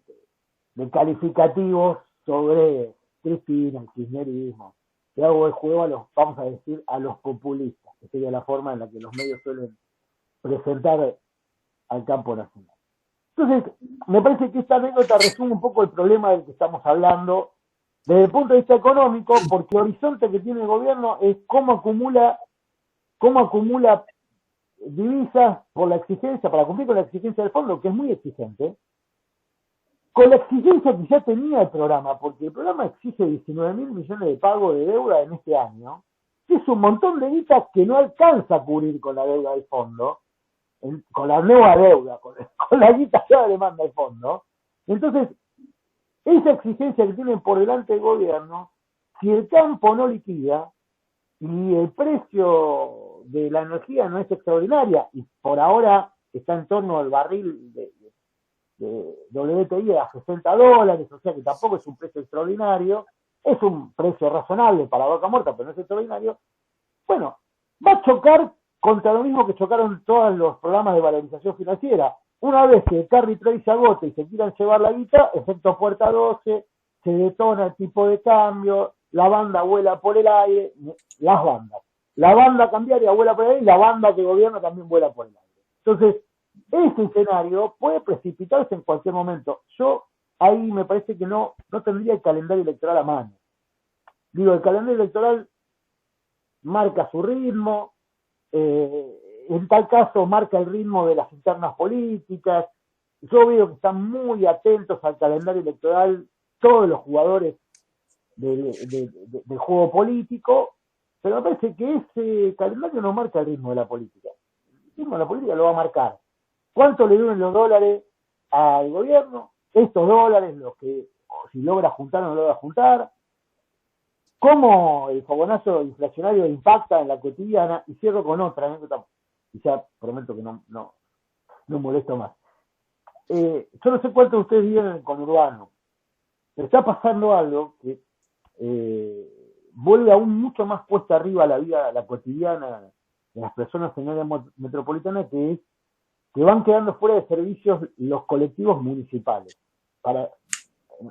de calificativos sobre Cristina, el kirchnerismo. Le hago el juego vamos a decir, a los populistas, que sería la forma en la que los medios suelen presentar al campo nacional. Entonces, me parece que esta anécdota resume un poco el problema del que estamos hablando, desde el punto de vista económico, porque el horizonte que tiene el gobierno es cómo acumula divisas por la exigencia, para cumplir con la exigencia del fondo, que es muy exigente, con la exigencia que ya tenía el programa, porque el programa exige 19.000 millones de pago de deuda en este año, que es un montón de guitas que no alcanza a cubrir con la deuda del fondo, con la nueva deuda, con la guita ya de demanda del fondo. Entonces, esa exigencia que tienen por delante el gobierno, si el campo no liquida y el precio de la energía no es extraordinaria y por ahora está en torno al barril de WTI a $60, o sea que tampoco es un precio extraordinario, es un precio razonable para vaca muerta, pero no es extraordinario, bueno, va a chocar contra lo mismo que chocaron todos los programas de valorización financiera. Una vez que el carry trade se agota y se quieran llevar la guita, efecto puerta 12, se detona el tipo de cambio, la banda vuela por el aire, las bandas. La banda cambiaria vuela por el aire y la banda que gobierna también vuela por el aire. Entonces, ese escenario puede precipitarse en cualquier momento. Yo ahí me parece que no tendría el calendario electoral a mano. Digo, el calendario electoral marca su ritmo, en tal caso marca el ritmo de las internas políticas. Yo veo que están muy atentos al calendario electoral todos los jugadores del juego político, pero me parece que ese calendario no marca el ritmo de la política. El ritmo de la política lo va a marcar. ¿Cuánto le duren los dólares al gobierno? Estos dólares, los que si logra juntar o no logra juntar. ¿Cómo el fogonazo inflacionario impacta en la cotidiana? Y cierro con otra anécdota, y ya prometo que no molesto más. Yo no sé cuántos de ustedes viven en el conurbano, pero está pasando algo que vuelve aún mucho más puesta arriba a la vida, la cotidiana de las personas en el área metropolitana, que es que van quedando fuera de servicios los colectivos municipales.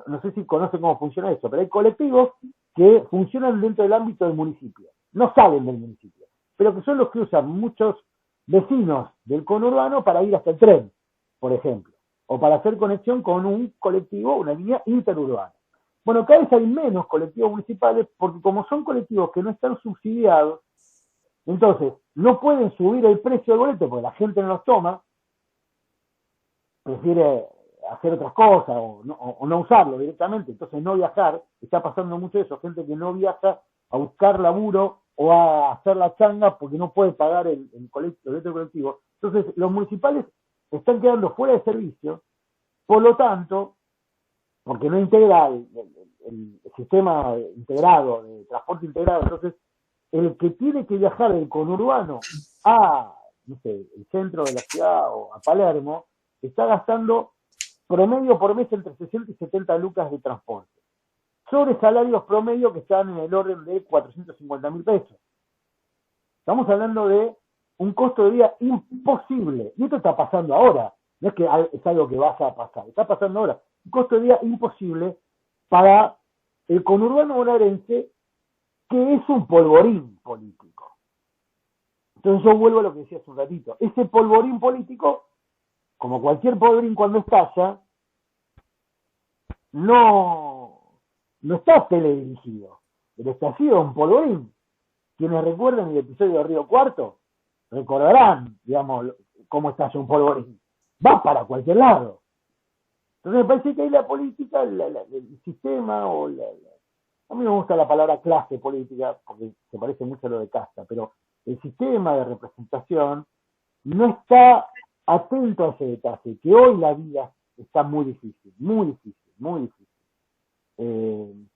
No sé si conocen cómo funciona eso, pero hay colectivos que funcionan dentro del ámbito del municipio, no salen del municipio, pero que son los que usan muchos vecinos del conurbano para ir hasta el tren, por ejemplo, o para hacer conexión con un colectivo, una línea interurbana. Bueno, cada vez hay menos colectivos municipales porque como son colectivos que no están subsidiados, entonces no pueden subir el precio del boleto porque la gente no los toma, prefiere hacer otras cosas o no usarlo directamente, entonces no viajar. Está pasando mucho eso, gente que no viaja a buscar laburo o a hacer la changa porque no puede pagar el boleto colectivo. Entonces los municipales están quedando fuera de servicio, por lo tanto porque no integra el sistema integrado, de transporte integrado. Entonces, el que tiene que viajar del conurbano a, no sé, el centro de la ciudad o a Palermo, está gastando promedio por mes entre 60 y 70 lucas de transporte, sobre salarios promedio que están en el orden de 450.000 pesos. Estamos hablando de un costo de vida imposible, y esto está pasando ahora, no es que es algo que vaya a pasar, está pasando ahora, un costo de vida imposible para el conurbano bonaerense, que es un polvorín político. Entonces yo vuelvo a lo que decía hace un ratito, ese polvorín político, como cualquier polvorín cuando estalla, no está teledirigido, el estallido es un polvorín. Quienes recuerden el episodio de Río Cuarto, recordarán, digamos, cómo estalla un polvorín. Va para cualquier lado. Entonces me parece que ahí la política, el sistema, a mí me gusta la palabra clase política, porque se parece mucho a lo de casta, pero el sistema de representación no está atento a ese detalle, que hoy la vida está muy difícil, muy difícil, muy difícil.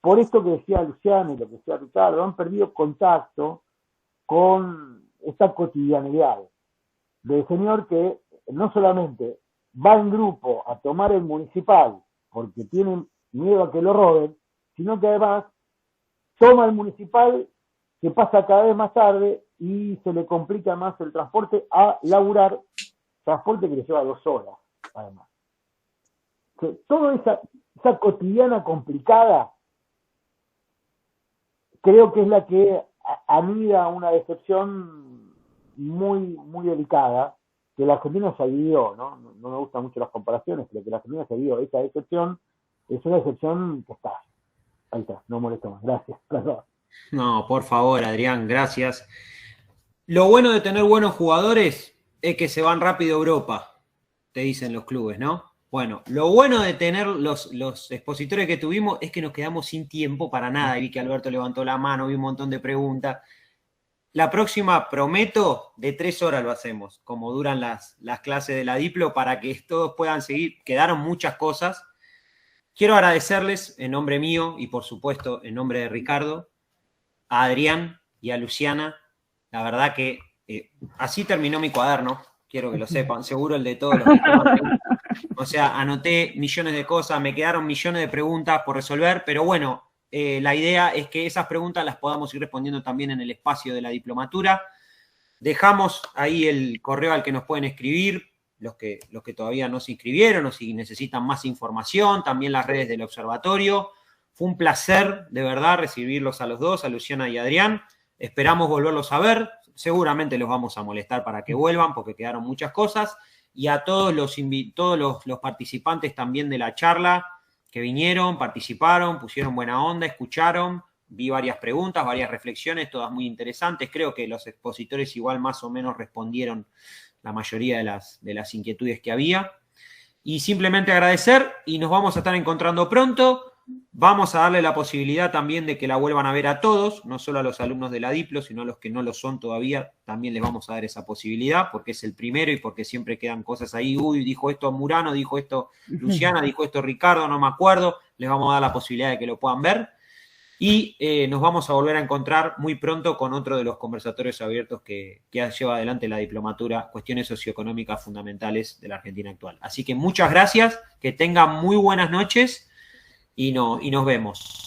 Por esto que decía Luciano y lo que decía Ricardo, han perdido contacto con esta cotidianidad del señor que no solamente va en grupo a tomar el municipal porque tienen miedo a que lo roben, sino que además toma el municipal, que pasa cada vez más tarde y se le complica más el transporte a laburar, transporte que le lleva 2 horas, además. Toda esa cotidiana complicada, creo que es la que anida una decepción muy, muy delicada, que la Argentina se vivió, ¿no? No me gustan mucho las comparaciones, pero que la Argentina se vivió. Esa decepción es una decepción que está. Ahí está, no molesto más. Gracias. Perdón. No, por favor, Adrián, gracias. Lo bueno de tener buenos jugadores es que se van rápido a Europa, te dicen los clubes, ¿no? Bueno, lo bueno de tener los expositores que tuvimos es que nos quedamos sin tiempo para nada. Y vi que Alberto levantó la mano, vi un montón de preguntas. La próxima, prometo, de 3 horas lo hacemos, como duran las clases de la Diplo, para que todos puedan seguir. Quedaron muchas cosas. Quiero agradecerles en nombre mío y, por supuesto, en nombre de Ricardo, a Adrián y a Luciana. La verdad que así terminó mi cuaderno, quiero que lo sepan, seguro el de todos los que estaban ahí. O sea, anoté millones de cosas, me quedaron millones de preguntas por resolver, pero bueno, la idea es que esas preguntas las podamos ir respondiendo también en el espacio de la diplomatura. Dejamos ahí el correo al que nos pueden escribir, los que todavía no se inscribieron o si necesitan más información, también las redes del observatorio. Fue un placer, de verdad, recibirlos a los dos, a Luciana y a Adrián. Esperamos volverlos a ver. Seguramente los vamos a molestar para que vuelvan porque quedaron muchas cosas. Y a todos los participantes también de la charla que vinieron, participaron, pusieron buena onda, escucharon. Vi varias preguntas, varias reflexiones, todas muy interesantes. Creo que los expositores igual más o menos respondieron la mayoría de las inquietudes que había. Y simplemente agradecer y nos vamos a estar encontrando pronto. Vamos a darle la posibilidad también de que la vuelvan a ver a todos, no solo a los alumnos de la Diplo, sino a los que no lo son todavía, también les vamos a dar esa posibilidad, porque es el primero y porque siempre quedan cosas ahí. Uy, dijo esto Murano, dijo esto Luciana, dijo esto Ricardo, no me acuerdo. Les vamos a dar la posibilidad de que lo puedan ver. Y nos vamos a volver a encontrar muy pronto con otro de los conversatorios abiertos que lleva adelante la diplomatura, cuestiones socioeconómicas fundamentales de la Argentina actual. Así que muchas gracias, que tengan muy buenas noches y nos vemos.